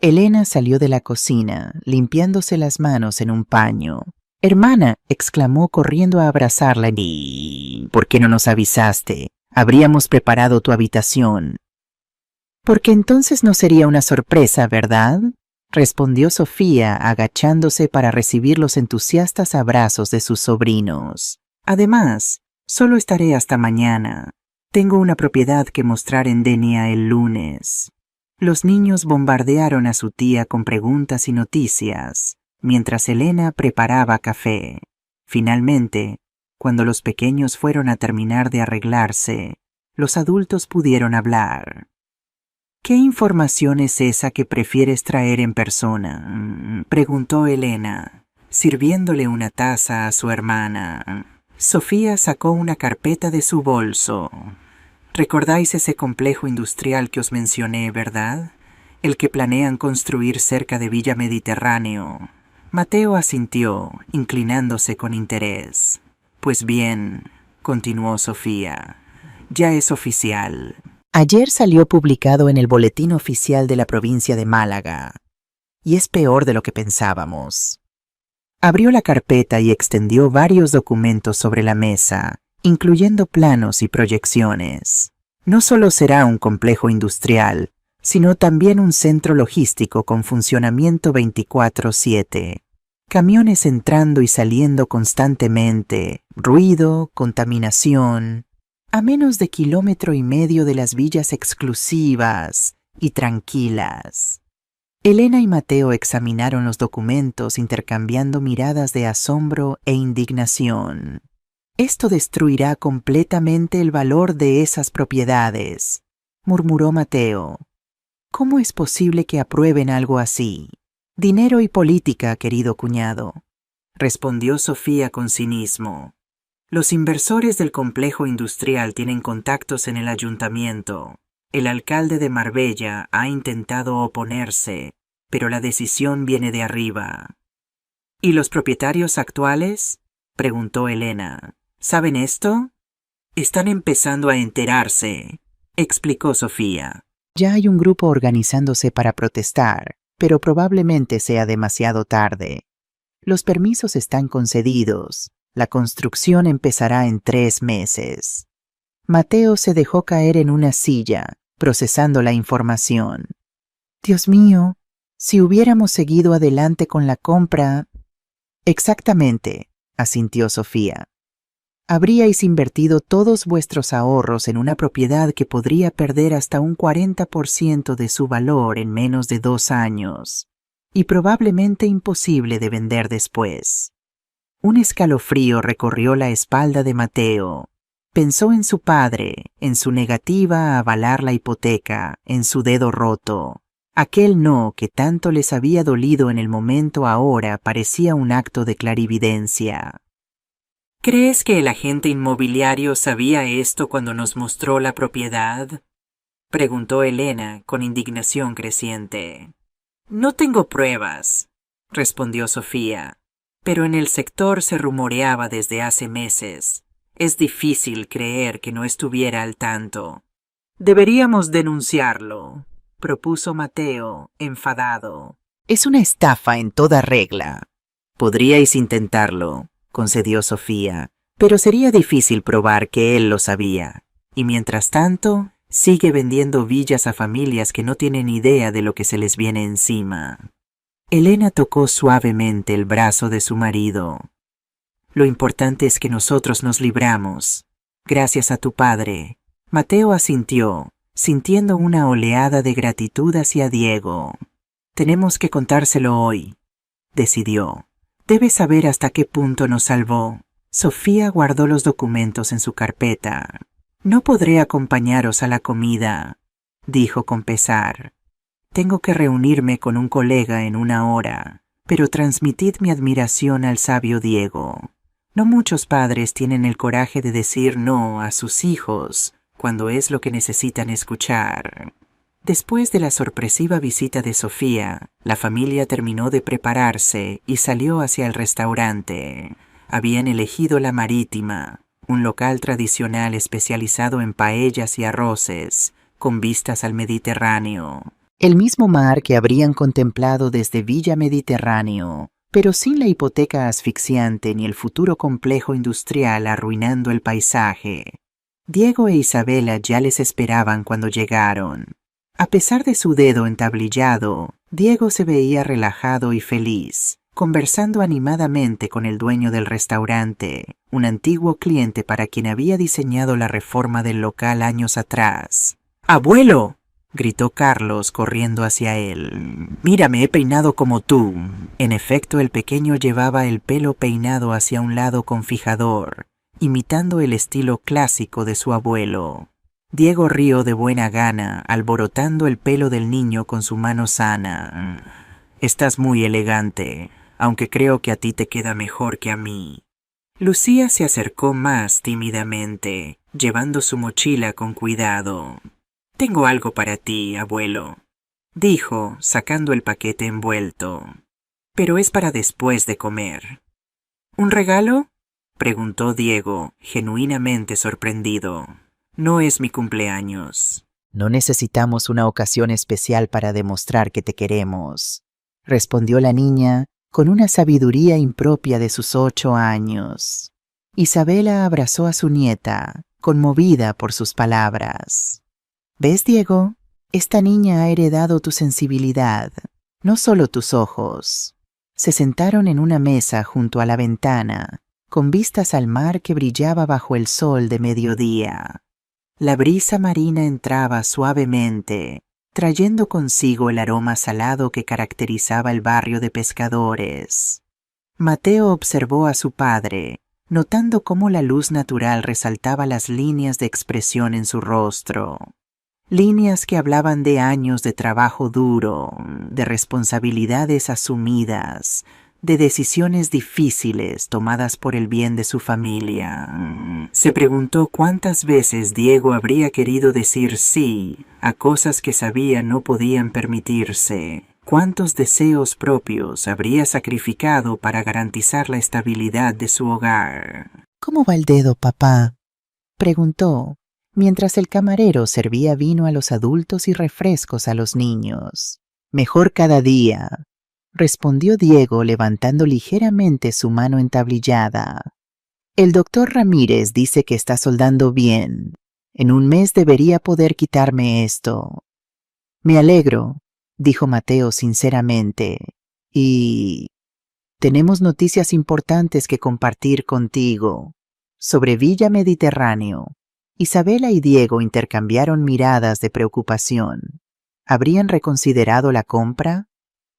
Elena salió de la cocina, limpiándose las manos en un paño. «Hermana», exclamó corriendo a abrazarla. «¿Y por qué no nos avisaste? Habríamos preparado tu habitación». «Porque entonces no sería una sorpresa, ¿verdad?», respondió Sofía, agachándose para recibir los entusiastas abrazos de sus sobrinos. «Además, solo estaré hasta mañana. Tengo una propiedad que mostrar en Denia el lunes». Los niños bombardearon a su tía con preguntas y noticias, mientras Elena preparaba café. Finalmente, cuando los pequeños fueron a terminar de arreglarse, los adultos pudieron hablar. «¿Qué información es esa que prefieres traer en persona?», preguntó Elena, sirviéndole una taza a su hermana. Sofía sacó una carpeta de su bolso. «¿Recordáis ese complejo industrial que os mencioné, verdad? El que planean construir cerca de Villa Mediterráneo». Mateo asintió, inclinándose con interés. «Pues bien», continuó Sofía, «ya es oficial. Ayer salió publicado en el Boletín Oficial de la provincia de Málaga. Y es peor de lo que pensábamos». Abrió la carpeta y extendió varios documentos sobre la mesa, incluyendo planos y proyecciones. No solo será un complejo industrial, sino también un centro logístico con funcionamiento 24/7. Camiones entrando y saliendo constantemente, ruido, contaminación. A menos de 1,5 kilómetros de las villas exclusivas y tranquilas. Elena y Mateo examinaron los documentos intercambiando miradas de asombro e indignación. «Esto destruirá completamente el valor de esas propiedades», murmuró Mateo. «¿Cómo es posible que aprueben algo así?» «Dinero y política, querido cuñado», respondió Sofía con cinismo. «Los inversores del complejo industrial tienen contactos en el ayuntamiento. El alcalde de Marbella ha intentado oponerse, pero la decisión viene de arriba». «¿Y los propietarios actuales?», preguntó Elena. «¿Saben esto?» «Están empezando a enterarse», explicó Sofía. «Ya hay un grupo organizándose para protestar, pero probablemente sea demasiado tarde. Los permisos están concedidos. La construcción empezará en 3 meses». Mateo se dejó caer en una silla, procesando la información. «Dios mío, si hubiéramos seguido adelante con la compra». «Exactamente», asintió Sofía. Habríais invertido todos vuestros ahorros en una propiedad que podría perder hasta un 40% de su valor en menos de 2 años, y probablemente imposible de vender después. Un escalofrío recorrió la espalda de Mateo. Pensó en su padre, en su negativa a avalar la hipoteca, en su dedo roto. Aquel no que tanto les había dolido en el momento ahora parecía un acto de clarividencia. ¿Crees que el agente inmobiliario sabía esto cuando nos mostró la propiedad?, preguntó Elena con indignación creciente. No tengo pruebas, respondió Sofía, pero en el sector se rumoreaba desde hace meses. Es difícil creer que no estuviera al tanto. Deberíamos denunciarlo, propuso Mateo, enfadado. Es una estafa en toda regla. Podríais intentarlo, concedió Sofía, pero sería difícil probar que él lo sabía. Y mientras tanto, sigue vendiendo villas a familias que no tienen idea de lo que se les viene encima. Elena tocó suavemente el brazo de su marido. Lo importante es que nosotros nos libramos. Gracias a tu padre. Mateo asintió, sintiendo una oleada de gratitud hacia Diego. Tenemos que contárselo hoy, decidió. Debe saber hasta qué punto nos salvó. Sofía guardó los documentos en su carpeta. No podré acompañaros a la comida, dijo con pesar. Tengo que reunirme con un colega en 1 hora, pero transmitid mi admiración al sabio Diego. No muchos padres tienen el coraje de decir no a sus hijos cuando es lo que necesitan escuchar. Después de la sorpresiva visita de Sofía, la familia terminó de prepararse y salió hacia el restaurante. Habían elegido La Marítima, un local tradicional especializado en paellas y arroces, con vistas al Mediterráneo. El mismo mar que habrían contemplado desde Villa Mediterráneo, pero sin la hipoteca asfixiante ni el futuro complejo industrial arruinando el paisaje. Diego e Isabela ya les esperaban cuando llegaron. A pesar de su dedo entablillado, Diego se veía relajado y feliz, conversando animadamente con el dueño del restaurante, un antiguo cliente para quien había diseñado la reforma del local años atrás. ¡Abuelo!, gritó Carlos corriendo hacia él. «Mira, me he peinado como tú». En efecto, el pequeño llevaba el pelo peinado hacia un lado con fijador, imitando el estilo clásico de su abuelo. Diego rió de buena gana, alborotando el pelo del niño con su mano sana. «Estás muy elegante, aunque creo que a ti te queda mejor que a mí». Lucía se acercó más tímidamente, llevando su mochila con cuidado. «Tengo algo para ti, abuelo», dijo, sacando el paquete envuelto. «Pero es para después de comer». «¿Un regalo?», preguntó Diego, genuinamente sorprendido. «No es mi cumpleaños». «No necesitamos una ocasión especial para demostrar que te queremos», respondió la niña con una sabiduría impropia de sus 8 años. Isabela abrazó a su nieta, conmovida por sus palabras. «¿Ves, Diego? Esta niña ha heredado tu sensibilidad, no solo tus ojos». Se sentaron en una mesa junto a la ventana, con vistas al mar que brillaba bajo el sol de mediodía. La brisa marina entraba suavemente, trayendo consigo el aroma salado que caracterizaba el barrio de pescadores. Mateo observó a su padre, notando cómo la luz natural resaltaba las líneas de expresión en su rostro. Líneas que hablaban de años de trabajo duro, de responsabilidades asumidas, de decisiones difíciles tomadas por el bien de su familia. Se preguntó cuántas veces Diego habría querido decir sí a cosas que sabía no podían permitirse. Cuántos deseos propios habría sacrificado para garantizar la estabilidad de su hogar. «¿Cómo va el dedo, papá?», preguntó, mientras el camarero servía vino a los adultos y refrescos a los niños. «Mejor cada día», respondió Diego levantando ligeramente su mano entablillada. «El doctor Ramírez dice que está soldando bien. En 1 mes debería poder quitarme esto». «Me alegro», dijo Mateo sinceramente, «y tenemos noticias importantes que compartir contigo». sobre Villa Mediterráneo. Isabela y Diego intercambiaron miradas de preocupación. ¿Habrían reconsiderado la compra?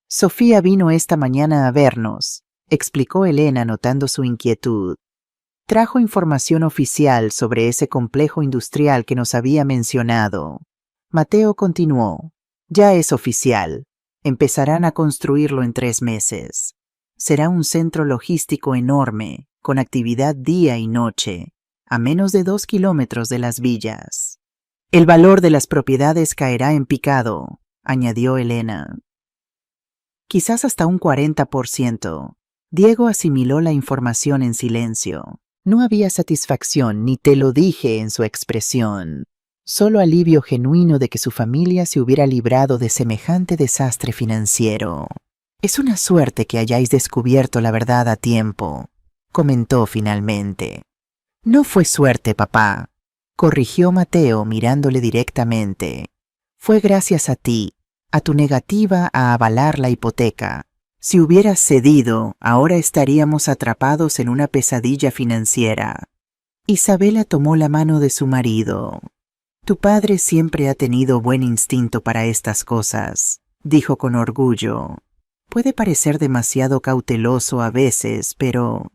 Sofía vino esta mañana a vernos, explicó Elena notando su inquietud. Trajo información oficial sobre ese complejo industrial que nos había mencionado. Mateo continuó. Ya es oficial. Empezarán a construirlo en 3 meses. Será un centro logístico enorme, con actividad día y noche, a menos de 2 kilómetros de las villas. El valor de las propiedades caerá en picado, añadió Elena. Quizás hasta un 40%. Diego asimiló la información en silencio. No había satisfacción ni te lo dije en su expresión. Solo alivio genuino de que su familia se hubiera librado de semejante desastre financiero. Es una suerte que hayáis descubierto la verdad a tiempo, comentó finalmente. No fue suerte, papá, corrigió Mateo mirándole directamente. Fue gracias a ti, a tu negativa a avalar la hipoteca. Si hubieras cedido, ahora estaríamos atrapados en una pesadilla financiera. Isabela tomó la mano de su marido. Tu padre siempre ha tenido buen instinto para estas cosas, dijo con orgullo. Puede parecer demasiado cauteloso a veces, pero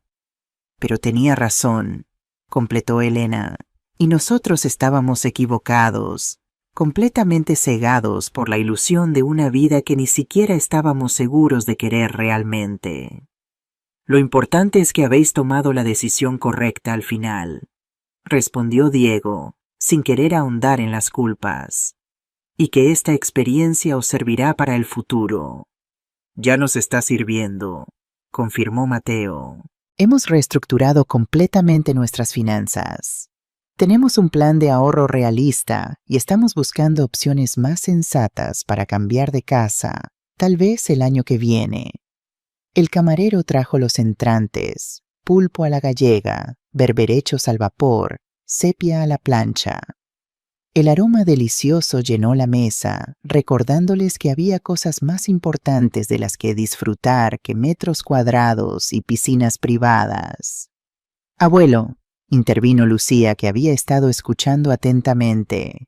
tenía razón, completó Elena, y nosotros estábamos equivocados, completamente cegados por la ilusión de una vida que ni siquiera estábamos seguros de querer realmente. Lo importante es que habéis tomado la decisión correcta al final, respondió Diego, sin querer ahondar en las culpas, y que esta experiencia os servirá para el futuro. Ya nos está sirviendo, confirmó Mateo. Hemos reestructurado completamente nuestras finanzas. Tenemos un plan de ahorro realista y estamos buscando opciones más sensatas para cambiar de casa, tal vez el año que viene. El camarero trajo los entrantes, pulpo a la gallega, berberechos al vapor, sepia a la plancha. El aroma delicioso llenó la mesa, recordándoles que había cosas más importantes de las que disfrutar que metros cuadrados y piscinas privadas. Abuelo, intervino Lucía, que había estado escuchando atentamente.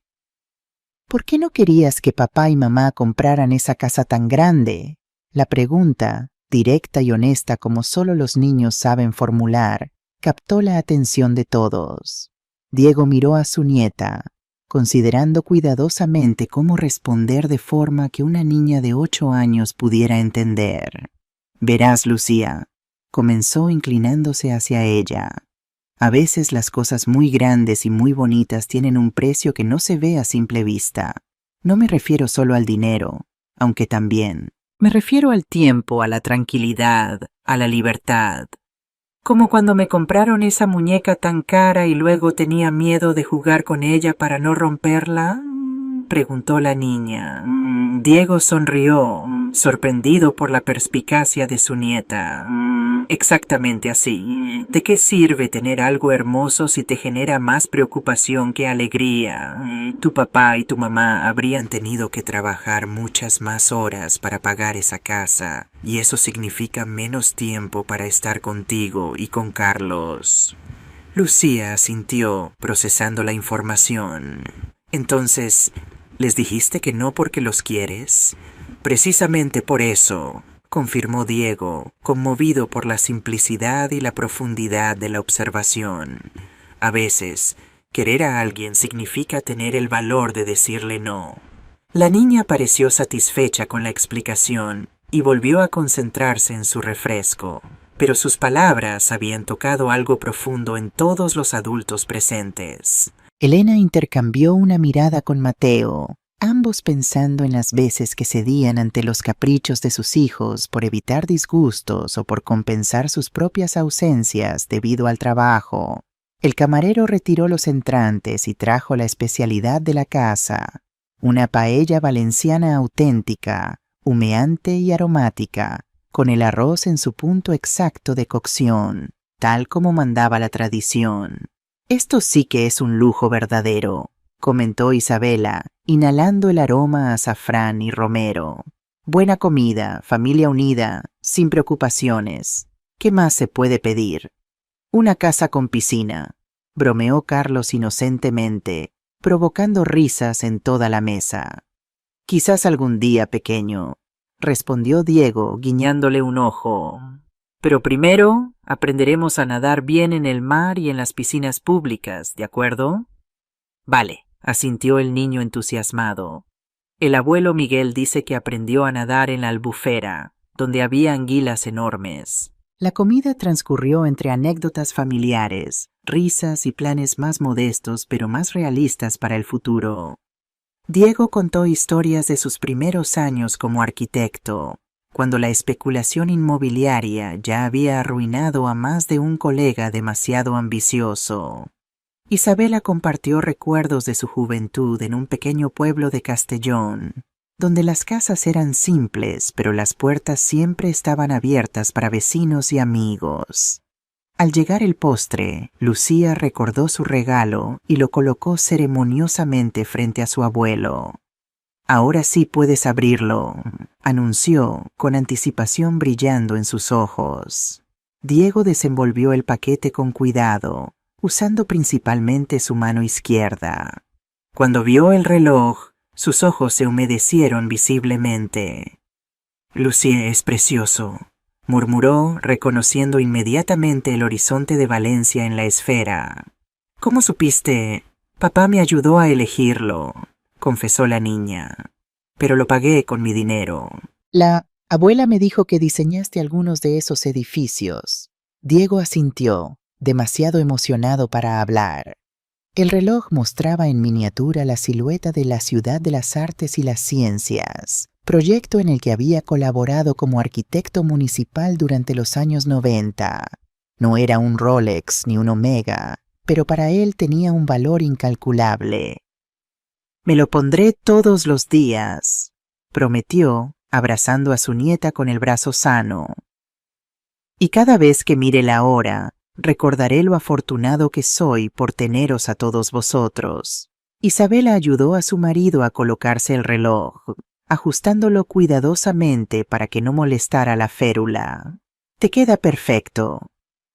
¿Por qué no querías que papá y mamá compraran esa casa tan grande? La pregunta, directa y honesta como solo los niños saben formular, captó la atención de todos. Diego miró a su nieta, considerando cuidadosamente cómo responder de forma que una niña de 8 años pudiera entender. Verás, Lucía, comenzó inclinándose hacia ella. A veces las cosas muy grandes y muy bonitas tienen un precio que no se ve a simple vista. No me refiero solo al dinero, aunque también. Me refiero al tiempo, a la tranquilidad, a la libertad. Como cuando me compraron esa muñeca tan cara y luego tenía miedo de jugar con ella para no romperla, preguntó la niña. Diego sonrió, sorprendido por la perspicacia de su nieta. Exactamente así. ¿De qué sirve tener algo hermoso si te genera más preocupación que alegría? Tu papá y tu mamá habrían tenido que trabajar muchas más horas para pagar esa casa, y eso significa menos tiempo para estar contigo y con Carlos. Lucía asintió, procesando la información. Entonces, ¿les dijiste que no porque los quieres? Precisamente por eso, confirmó Diego, conmovido por la simplicidad y la profundidad de la observación. A veces, querer a alguien significa tener el valor de decirle no. La niña pareció satisfecha con la explicación y volvió a concentrarse en su refresco, pero sus palabras habían tocado algo profundo en todos los adultos presentes. Elena intercambió una mirada con Mateo, ambos pensando en las veces que cedían ante los caprichos de sus hijos por evitar disgustos o por compensar sus propias ausencias debido al trabajo. El camarero retiró los entrantes y trajo la especialidad de la casa, una paella valenciana auténtica, humeante y aromática, con el arroz en su punto exacto de cocción, tal como mandaba la tradición. Esto sí que es un lujo verdadero, comentó Isabela, inhalando el aroma a azafrán y romero. Buena comida, familia unida, sin preocupaciones. ¿Qué más se puede pedir? Una casa con piscina, bromeó Carlos inocentemente, provocando risas en toda la mesa. Quizás algún día, pequeño, respondió Diego, guiñándole un ojo. Pero primero aprenderemos a nadar bien en el mar y en las piscinas públicas, ¿de acuerdo? Vale, asintió el niño entusiasmado. El abuelo Miguel dice que aprendió a nadar en la Albufera, donde había anguilas enormes. La comida transcurrió entre anécdotas familiares, risas y planes más modestos pero más realistas para el futuro. Diego contó historias de sus primeros años como arquitecto, cuando la especulación inmobiliaria ya había arruinado a más de un colega demasiado ambicioso. Isabela compartió recuerdos de su juventud en un pequeño pueblo de Castellón, donde las casas eran simples, pero las puertas siempre estaban abiertas para vecinos y amigos. Al llegar el postre, Lucía recordó su regalo y lo colocó ceremoniosamente frente a su abuelo. Ahora sí puedes abrirlo, anunció, con anticipación brillando en sus ojos. Diego desenvolvió el paquete con cuidado, usando principalmente su mano izquierda. Cuando vio el reloj, sus ojos se humedecieron visiblemente. Lucía es precioso, murmuró, reconociendo inmediatamente el horizonte de Valencia en la esfera. ¿Cómo supiste? Papá me ayudó a elegirlo, confesó la niña, pero lo pagué con mi dinero. La abuela me dijo que diseñaste algunos de esos edificios. Diego asintió, demasiado emocionado para hablar. El reloj mostraba en miniatura la silueta de la Ciudad de las Artes y las Ciencias, proyecto en el que había colaborado como arquitecto municipal durante los años 90. No era un Rolex ni un Omega, pero para él tenía un valor incalculable. Me lo pondré todos los días, prometió, abrazando a su nieta con el brazo sano. Y cada vez que mire la hora, recordaré lo afortunado que soy por teneros a todos vosotros. Isabela ayudó a su marido a colocarse el reloj, ajustándolo cuidadosamente para que no molestara la férula. Te queda perfecto,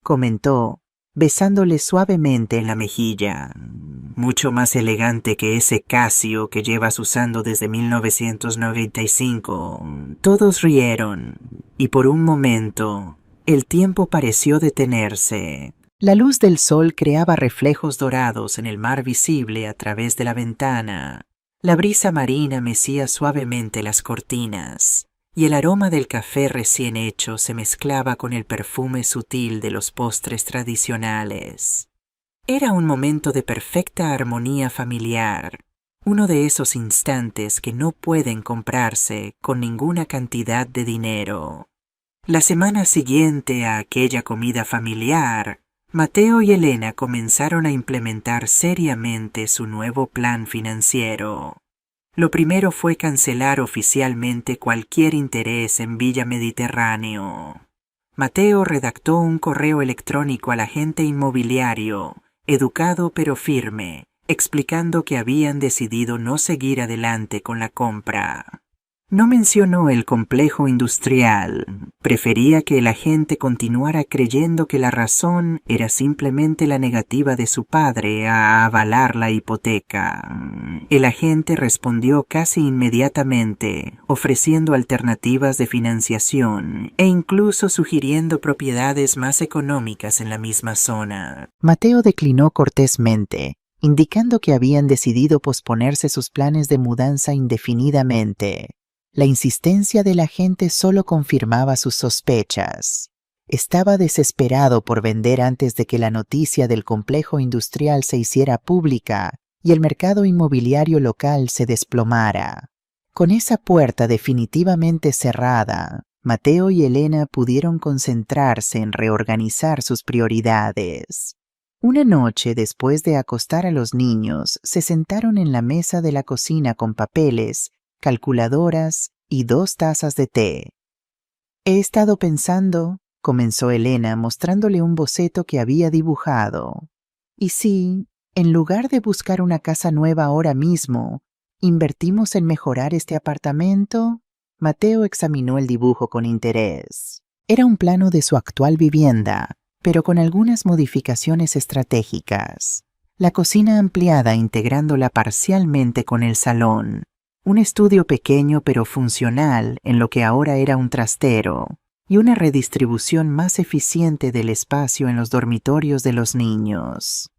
comentó, besándole suavemente en la mejilla. Mucho más elegante que ese Casio que llevas usando desde 1995. Todos rieron, y por un momento el tiempo pareció detenerse. La luz del sol creaba reflejos dorados en el mar visible a través de la ventana. La brisa marina mecía suavemente las cortinas, y el aroma del café recién hecho se mezclaba con el perfume sutil de los postres tradicionales. Era un momento de perfecta armonía familiar, uno de esos instantes que no pueden comprarse con ninguna cantidad de dinero. La semana siguiente a aquella comida familiar, Mateo y Elena comenzaron a implementar seriamente su nuevo plan financiero. Lo primero fue cancelar oficialmente cualquier interés en Villa Mediterráneo. Mateo redactó un correo electrónico al agente inmobiliario, educado pero firme, explicando que habían decidido no seguir adelante con la compra. No mencionó el complejo industrial. Prefería que el agente continuara creyendo que la razón era simplemente la negativa de su padre a avalar la hipoteca. El agente respondió casi inmediatamente, ofreciendo alternativas de financiación e incluso sugiriendo propiedades más económicas en la misma zona. Mateo declinó cortésmente, indicando que habían decidido posponerse sus planes de mudanza indefinidamente. La insistencia del agente solo confirmaba sus sospechas. Estaba desesperado por vender antes de que la noticia del complejo industrial se hiciera pública y el mercado inmobiliario local se desplomara. Con esa puerta definitivamente cerrada, Mateo y Elena pudieron concentrarse en reorganizar sus prioridades. Una noche, después de acostar a los niños, se sentaron en la mesa de la cocina con papeles, calculadoras y 2 tazas de té. He estado pensando, comenzó Elena mostrándole un boceto que había dibujado. ¿Y si, en lugar de buscar una casa nueva ahora mismo, invertimos en mejorar este apartamento? Mateo examinó el dibujo con interés. Era un plano de su actual vivienda, pero con algunas modificaciones estratégicas. La cocina ampliada integrándola parcialmente con el salón. Un estudio pequeño pero funcional en lo que ahora era un trastero. Y una redistribución más eficiente del espacio en los dormitorios de los niños.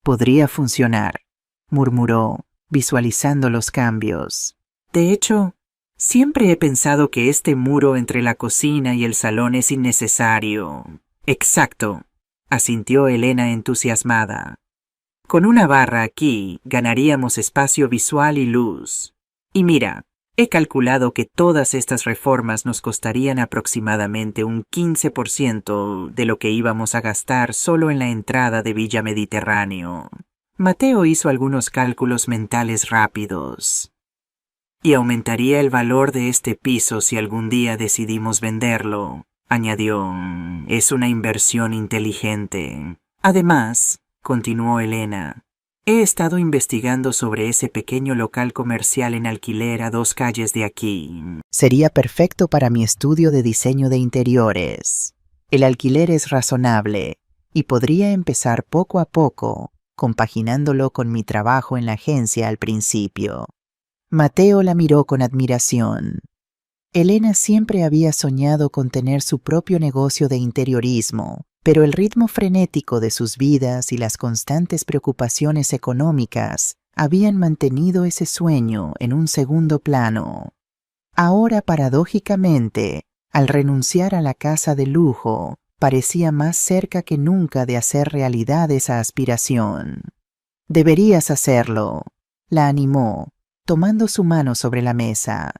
Podría funcionar, murmuró, visualizando los cambios. De hecho, siempre he pensado que este muro entre la cocina y el salón es innecesario. Exacto, asintió Elena entusiasmada. Con una barra aquí ganaríamos espacio visual y luz. Y mira, he calculado que todas estas reformas nos costarían aproximadamente un 15% de lo que íbamos a gastar solo en la entrada de Villa Mediterráneo. Mateo hizo algunos cálculos mentales rápidos. Y aumentaría el valor de este piso si algún día decidimos venderlo, añadió. Es una inversión inteligente. Además, continuó Elena, he estado investigando sobre ese pequeño local comercial en alquiler a 2 calles de aquí. Sería perfecto para mi estudio de diseño de interiores. El alquiler es razonable y podría empezar poco a poco, compaginándolo con mi trabajo en la agencia al principio. Mateo la miró con admiración. Elena siempre había soñado con tener su propio negocio de interiorismo, pero el ritmo frenético de sus vidas y las constantes preocupaciones económicas habían mantenido ese sueño en un segundo plano. Ahora, paradójicamente, al renunciar a la casa de lujo, parecía más cerca que nunca de hacer realidad esa aspiración. Deberías hacerlo, la animó, tomando su mano sobre la mesa.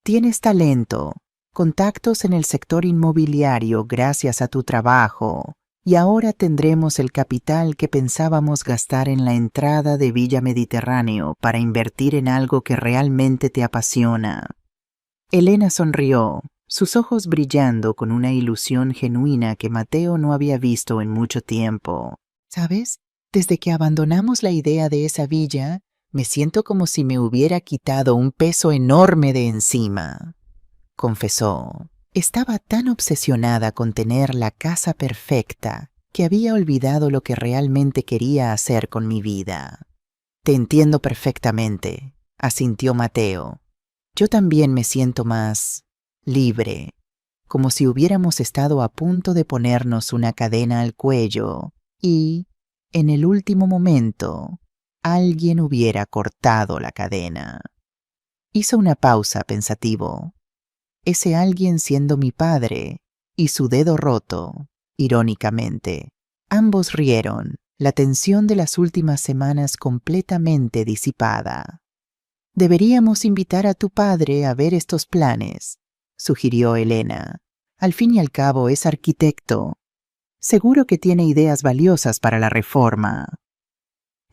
Tienes talento, contactos en el sector inmobiliario gracias a tu trabajo, y ahora tendremos el capital que pensábamos gastar en la entrada de Villa Mediterráneo para invertir en algo que realmente te apasiona. Elena sonrió, sus ojos brillando con una ilusión genuina que Mateo no había visto en mucho tiempo. ¿Sabes? Desde que abandonamos la idea de esa villa, me siento como si me hubiera quitado un peso enorme de encima, confesó. Estaba tan obsesionada con tener la casa perfecta que había olvidado lo que realmente quería hacer con mi vida. Te entiendo perfectamente, asintió Mateo. Yo también me siento más libre, como si hubiéramos estado a punto de ponernos una cadena al cuello y, en el último momento, alguien hubiera cortado la cadena. Hizo una pausa pensativo. Ese alguien siendo mi padre y su dedo roto, irónicamente. Ambos rieron, la tensión de las últimas semanas completamente disipada. Deberíamos invitar a tu padre a ver estos planes, sugirió Elena. Al fin y al cabo es arquitecto. Seguro que tiene ideas valiosas para la reforma.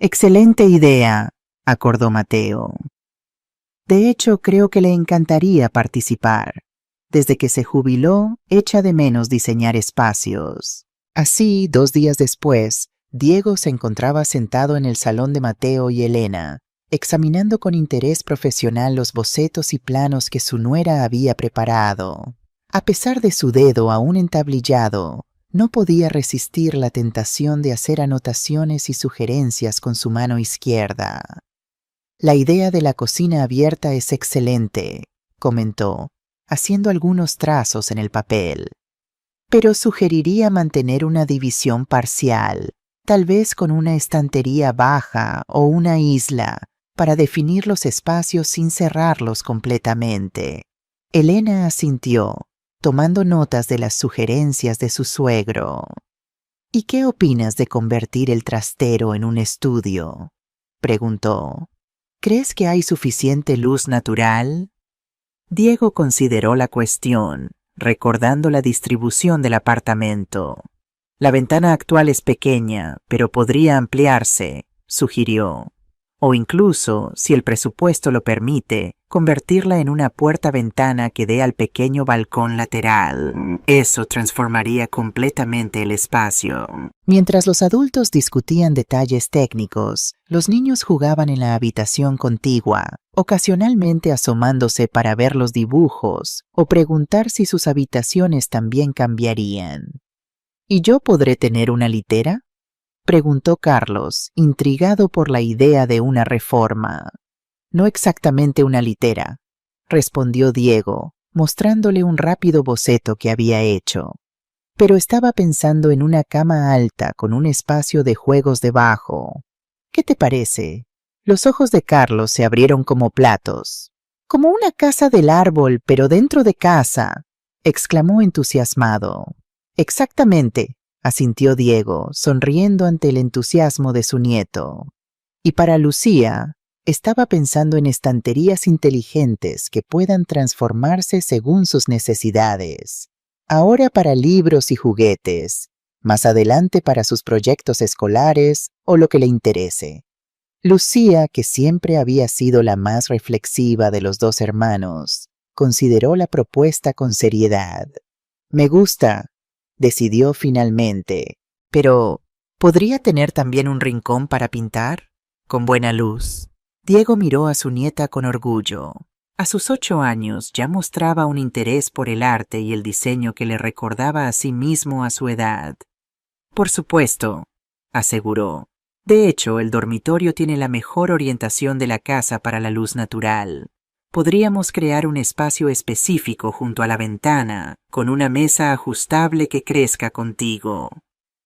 Excelente idea, acordó Mateo. De hecho, creo que le encantaría participar. Desde que se jubiló, echa de menos diseñar espacios. Así, 2 días después, Diego se encontraba sentado en el salón de Mateo y Elena, examinando con interés profesional los bocetos y planos que su nuera había preparado. A pesar de su dedo aún entablillado, no podía resistir la tentación de hacer anotaciones y sugerencias con su mano izquierda. La idea de la cocina abierta es excelente, comentó, haciendo algunos trazos en el papel. Pero sugeriría mantener una división parcial, tal vez con una estantería baja o una isla, para definir los espacios sin cerrarlos completamente. Elena asintió, tomando notas de las sugerencias de su suegro. ¿Y qué opinas de convertir el trastero en un estudio?, preguntó. ¿Crees que hay suficiente luz natural? Diego consideró la cuestión, recordando la distribución del apartamento. La ventana actual es pequeña, pero podría ampliarse, sugirió. O incluso, si el presupuesto lo permite, convertirla en una puerta-ventana que dé al pequeño balcón lateral. Eso transformaría completamente el espacio. Mientras los adultos discutían detalles técnicos, los niños jugaban en la habitación contigua, ocasionalmente asomándose para ver los dibujos o preguntar si sus habitaciones también cambiarían. ¿Y yo podré tener una litera?, preguntó Carlos, intrigado por la idea de una reforma. No exactamente una litera, respondió Diego, mostrándole un rápido boceto que había hecho. Pero estaba pensando en una cama alta con un espacio de juegos debajo. ¿Qué te parece? Los ojos de Carlos se abrieron como platos. Como una casa del árbol, pero dentro de casa, exclamó entusiasmado. Exactamente, asintió Diego, sonriendo ante el entusiasmo de su nieto. Y para Lucía, estaba pensando en estanterías inteligentes que puedan transformarse según sus necesidades. Ahora para libros y juguetes, más adelante para sus proyectos escolares o lo que le interese. Lucía, que siempre había sido la más reflexiva de los dos hermanos, consideró la propuesta con seriedad. Me gusta, decidió finalmente, pero ¿podría tener también un rincón para pintar? Con buena luz. Diego miró a su nieta con orgullo. A sus 8 años ya mostraba un interés por el arte y el diseño que le recordaba a sí mismo a su edad. Por supuesto, aseguró. De hecho, el dormitorio tiene la mejor orientación de la casa para la luz natural. Podríamos crear un espacio específico junto a la ventana, con una mesa ajustable que crezca contigo.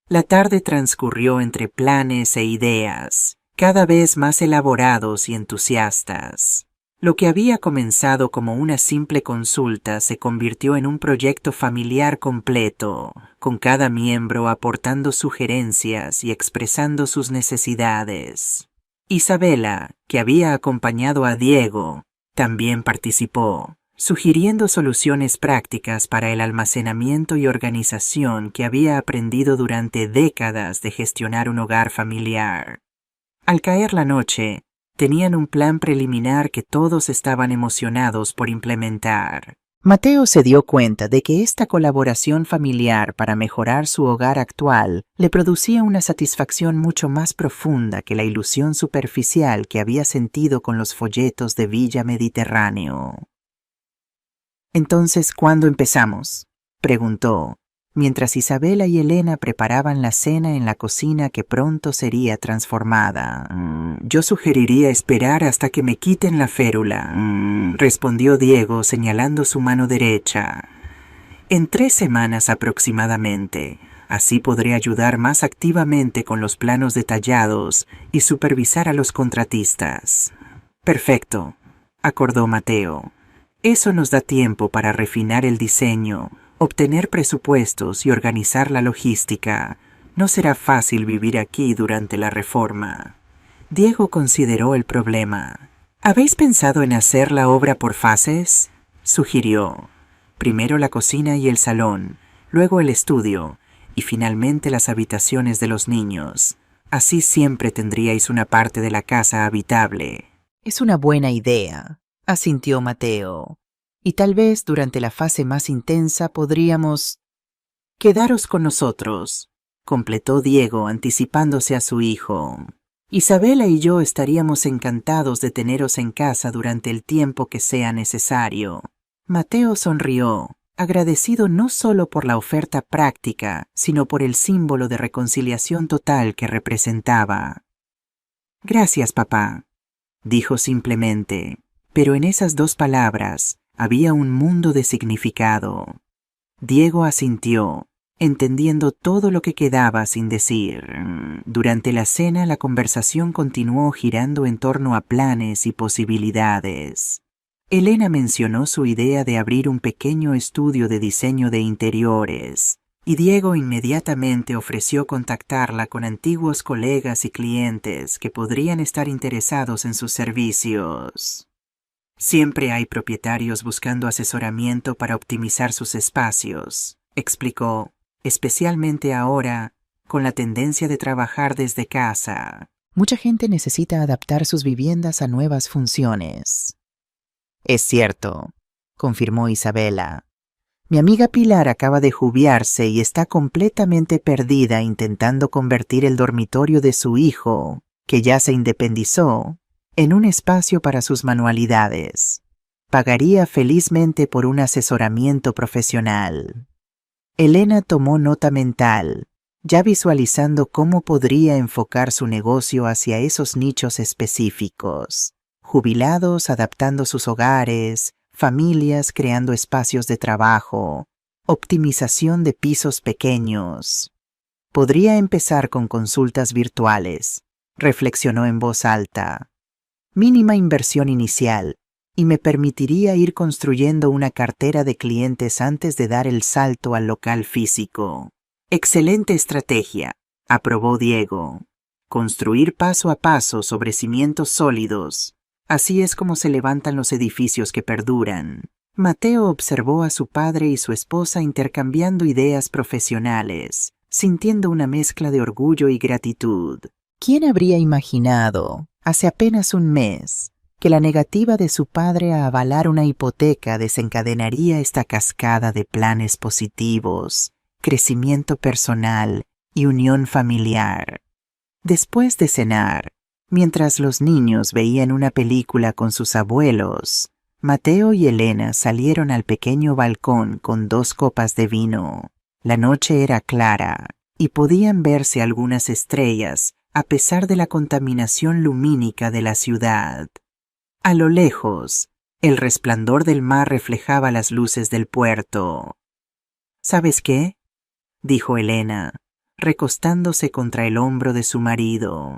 La tarde transcurrió entre planes e ideas, cada vez más elaborados y entusiastas. Lo que había comenzado como una simple consulta se convirtió en un proyecto familiar completo, con cada miembro aportando sugerencias y expresando sus necesidades. Isabela, que había acompañado a Diego, también participó, sugiriendo soluciones prácticas para el almacenamiento y organización que había aprendido durante décadas de gestionar un hogar familiar. Al caer la noche, tenían un plan preliminar que todos estaban emocionados por implementar. Mateo se dio cuenta de que esta colaboración familiar para mejorar su hogar actual le producía una satisfacción mucho más profunda que la ilusión superficial que había sentido con los folletos de Villa Mediterráneo. «Entonces, ¿cuándo empezamos?», preguntó, mientras Isabela y Elena preparaban la cena en la cocina que pronto sería transformada. «Yo sugeriría esperar hasta que me quiten la férula», respondió Diego señalando su mano derecha. «En 3 semanas aproximadamente. Así podré ayudar más activamente con los planos detallados y supervisar a los contratistas». «Perfecto», acordó Mateo. «Eso nos da tiempo para refinar el diseño, obtener presupuestos y organizar la logística. No será fácil vivir aquí durante la reforma». Diego consideró el problema. «¿Habéis pensado en hacer la obra por fases?», sugirió. «Primero la cocina y el salón, luego el estudio y finalmente las habitaciones de los niños. Así siempre tendríais una parte de la casa habitable». «Es una buena idea», asintió Mateo. «Y tal vez durante la fase más intensa podríamos...» «Quedaros con nosotros», completó Diego anticipándose a su hijo. «Isabela y yo estaríamos encantados de teneros en casa durante el tiempo que sea necesario». Mateo sonrió, agradecido no solo por la oferta práctica, sino por el símbolo de reconciliación total que representaba. «Gracias, papá», dijo simplemente, pero en esas 2 palabras había un mundo de significado. Diego asintió, entendiendo todo lo que quedaba sin decir. Durante la cena la conversación continuó girando en torno a planes y posibilidades. Elena mencionó su idea de abrir un pequeño estudio de diseño de interiores, y Diego inmediatamente ofreció contactarla con antiguos colegas y clientes que podrían estar interesados en sus servicios. «Siempre hay propietarios buscando asesoramiento para optimizar sus espacios», explicó, «especialmente ahora, con la tendencia de trabajar desde casa. Mucha gente necesita adaptar sus viviendas a nuevas funciones». «Es cierto», confirmó Isabela. «Mi amiga Pilar acaba de jubilarse y está completamente perdida intentando convertir el dormitorio de su hijo, que ya se independizó, en un espacio para sus manualidades. Pagaría felizmente por un asesoramiento profesional». Elena tomó nota mental, ya visualizando cómo podría enfocar su negocio hacia esos nichos específicos. Jubilados adaptando sus hogares, familias creando espacios de trabajo, optimización de pisos pequeños. Podría empezar con consultas virtuales, reflexionó en voz alta. Mínima inversión inicial, y me permitiría ir construyendo una cartera de clientes antes de dar el salto al local físico. Excelente estrategia, aprobó Diego. Construir paso a paso sobre cimientos sólidos. Así es como se levantan los edificios que perduran. Mateo observó a su padre y su esposa intercambiando ideas profesionales, sintiendo una mezcla de orgullo y gratitud. ¿Quién habría imaginado, hace apenas un mes, que la negativa de su padre a avalar una hipoteca desencadenaría esta cascada de planes positivos, crecimiento personal y unión familiar? Después de cenar, mientras los niños veían una película con sus abuelos, Mateo y Elena salieron al pequeño balcón con 2 copas de vino. La noche era clara y podían verse algunas estrellas a pesar de la contaminación lumínica de la ciudad. A lo lejos, el resplandor del mar reflejaba las luces del puerto. ¿Sabes qué?, dijo Elena, recostándose contra el hombro de su marido.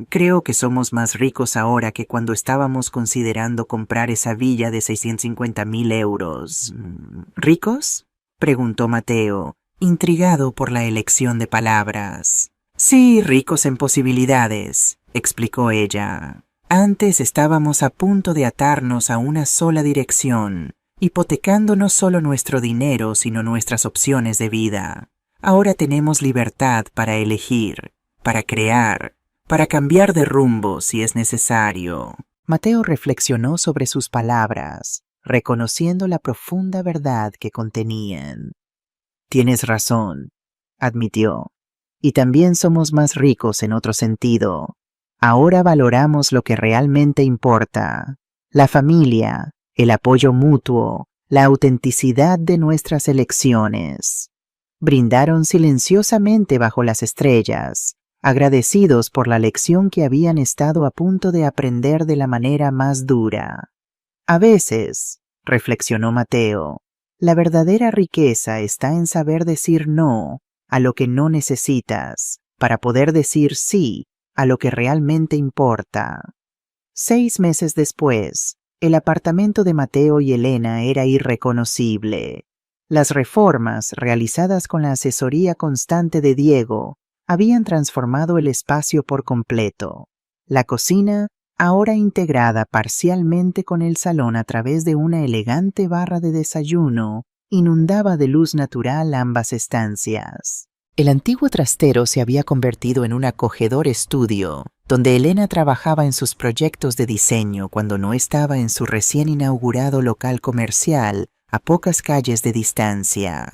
Creo que somos más ricos ahora que cuando estábamos considerando comprar esa villa de 650.000 euros. ¿Ricos?, preguntó Mateo, intrigado por la elección de palabras. Sí, ricos en posibilidades, explicó ella. Antes estábamos a punto de atarnos a una sola dirección, hipotecando no solo nuestro dinero, sino nuestras opciones de vida. Ahora tenemos libertad para elegir, para crear, para cambiar de rumbo si es necesario. Mateo reflexionó sobre sus palabras, reconociendo la profunda verdad que contenían. Tienes razón, admitió. Y también somos más ricos en otro sentido. Ahora valoramos lo que realmente importa: la familia, el apoyo mutuo, la autenticidad de nuestras elecciones. Brindaron silenciosamente bajo las estrellas, agradecidos por la lección que habían estado a punto de aprender de la manera más dura. A veces, reflexionó Mateo, la verdadera riqueza está en saber decir no a lo que no necesitas, para poder decir sí a lo que realmente importa. 6 meses después, el apartamento de Mateo y Elena era irreconocible. Las reformas, realizadas con la asesoría constante de Diego, habían transformado el espacio por completo. La cocina, ahora integrada parcialmente con el salón a través de una elegante barra de desayuno, inundaba de luz natural ambas estancias. El antiguo trastero se había convertido en un acogedor estudio, donde Elena trabajaba en sus proyectos de diseño cuando no estaba en su recién inaugurado local comercial a pocas calles de distancia.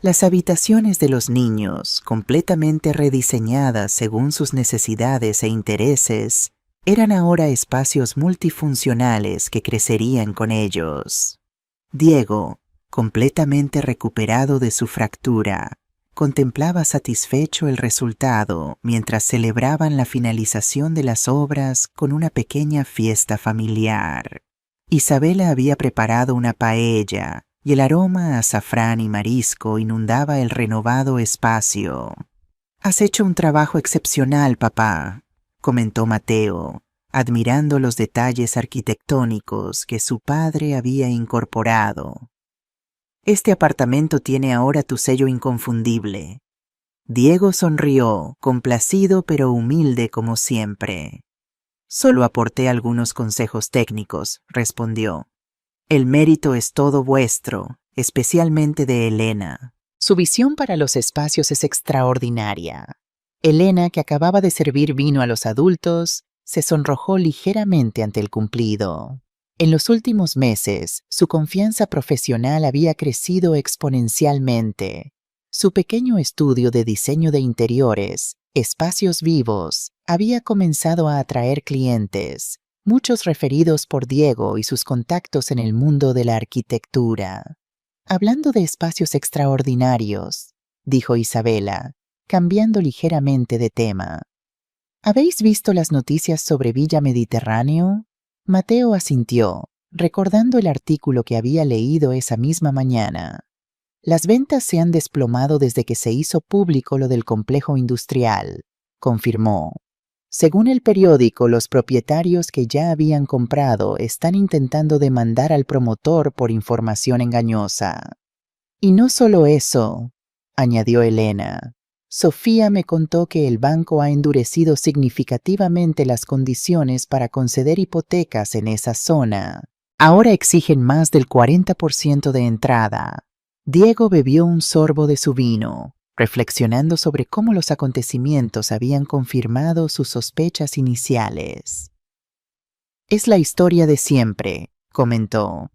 Las habitaciones de los niños, completamente rediseñadas según sus necesidades e intereses, eran ahora espacios multifuncionales que crecerían con ellos. Diego, completamente recuperado de su fractura, contemplaba satisfecho el resultado mientras celebraban la finalización de las obras con una pequeña fiesta familiar. Isabela había preparado una paella y el aroma a azafrán y marisco inundaba el renovado espacio. «Has hecho un trabajo excepcional, papá», comentó Mateo, admirando los detalles arquitectónicos que su padre había incorporado. «Este apartamento tiene ahora tu sello inconfundible». Diego sonrió, complacido pero humilde como siempre. «Solo aporté algunos consejos técnicos», respondió. «El mérito es todo vuestro, especialmente de Elena. Su visión para los espacios es extraordinaria». Elena, que acababa de servir vino a los adultos, se sonrojó ligeramente ante el cumplido. En los últimos meses, su confianza profesional había crecido exponencialmente. Su pequeño estudio de diseño de interiores, espacios vivos, había comenzado a atraer clientes, muchos referidos por Diego y sus contactos en el mundo de la arquitectura. Hablando de espacios extraordinarios, dijo Isabela, cambiando ligeramente de tema. ¿Habéis visto las noticias sobre Villa Mediterráneo? Mateo asintió, recordando el artículo que había leído esa misma mañana. Las ventas se han desplomado desde que se hizo público lo del complejo industrial, confirmó. Según el periódico, los propietarios que ya habían comprado están intentando demandar al promotor por información engañosa. Y no solo eso, añadió Elena. Sofía me contó que el banco ha endurecido significativamente las condiciones para conceder hipotecas en esa zona. Ahora exigen más del 40% de entrada. Diego bebió un sorbo de su vino, reflexionando sobre cómo los acontecimientos habían confirmado sus sospechas iniciales. Es la historia de siempre, comentó.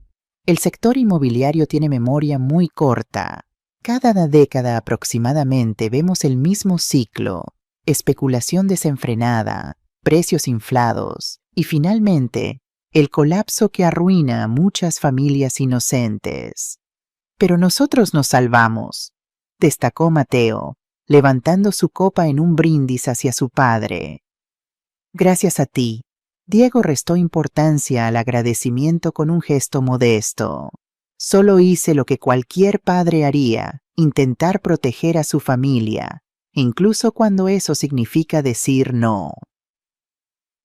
El sector inmobiliario tiene memoria muy corta. Cada década aproximadamente vemos el mismo ciclo: especulación desenfrenada, precios inflados y finalmente el colapso que arruina a muchas familias inocentes. Pero nosotros nos salvamos, destacó Mateo, levantando su copa en un brindis hacia su padre. Gracias a ti. Diego restó importancia al agradecimiento con un gesto modesto. Solo hice lo que cualquier padre haría, intentar proteger a su familia, incluso cuando eso significa decir no.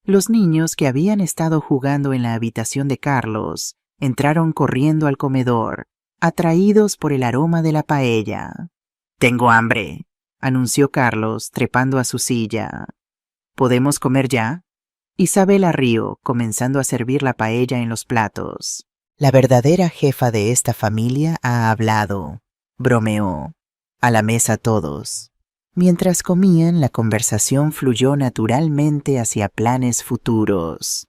Los niños que habían estado jugando en la habitación de Carlos entraron corriendo al comedor, atraídos por el aroma de la paella. «Tengo hambre», anunció Carlos, trepando a su silla. «¿Podemos comer ya?» Isabela rió, comenzando a servir la paella en los platos. «La verdadera jefa de esta familia ha hablado», bromeó. A la mesa todos. Mientras comían, la conversación fluyó naturalmente hacia planes futuros.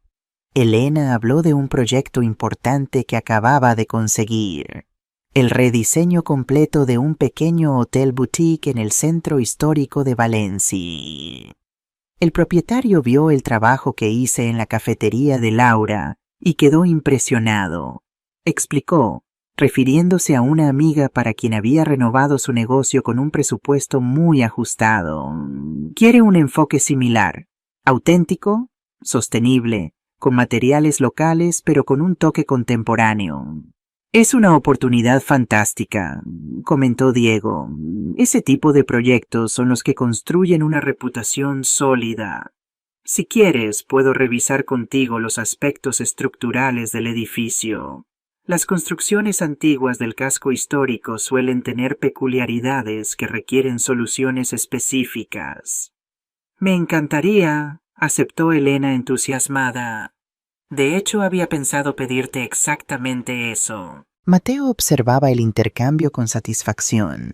Elena habló de un proyecto importante que acababa de conseguir: el rediseño completo de un pequeño hotel boutique en el centro histórico de Valencia. El propietario vio el trabajo que hice en la cafetería de Laura y quedó impresionado. Explicó, refiriéndose a una amiga para quien había renovado su negocio con un presupuesto muy ajustado. Quiere un enfoque similar, auténtico, sostenible, con materiales locales pero con un toque contemporáneo. «Es una oportunidad fantástica», comentó Diego. «Ese tipo de proyectos son los que construyen una reputación sólida. Si quieres, puedo revisar contigo los aspectos estructurales del edificio. Las construcciones antiguas del casco histórico suelen tener peculiaridades que requieren soluciones específicas». «Me encantaría», aceptó Elena entusiasmada. «De hecho, había pensado pedirte exactamente eso». Mateo observaba el intercambio con satisfacción.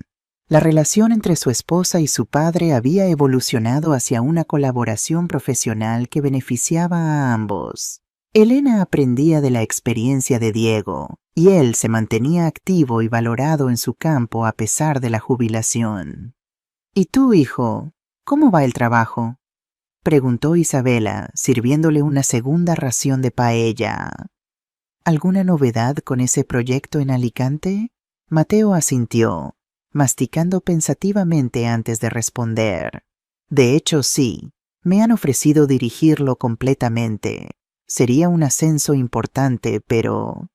La relación entre su esposa y su padre había evolucionado hacia una colaboración profesional que beneficiaba a ambos. Elena aprendía de la experiencia de Diego, y él se mantenía activo y valorado en su campo a pesar de la jubilación. «¿Y tú, hijo? ¿Cómo va el trabajo?», preguntó Isabela, sirviéndole una segunda ración de paella. «¿Alguna novedad con ese proyecto en Alicante?». Mateo asintió, masticando pensativamente antes de responder. «De hecho, sí. Me han ofrecido dirigirlo completamente. Sería un ascenso importante, pero...».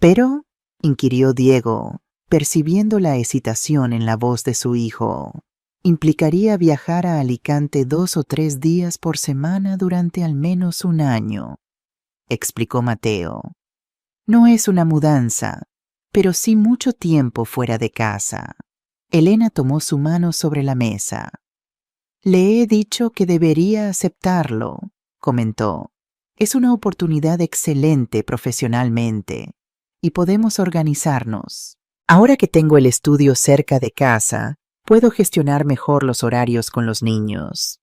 «¿Pero?», inquirió Diego, percibiendo la hesitación en la voz de su hijo. «Implicaría viajar a Alicante 2 o 3 días por semana durante al menos un año», explicó Mateo. «No es una mudanza, pero sí mucho tiempo fuera de casa». Elena tomó su mano sobre la mesa. «Le he dicho que debería aceptarlo», comentó. «Es una oportunidad excelente profesionalmente y podemos organizarnos. Ahora que tengo el estudio cerca de casa, puedo gestionar mejor los horarios con los niños».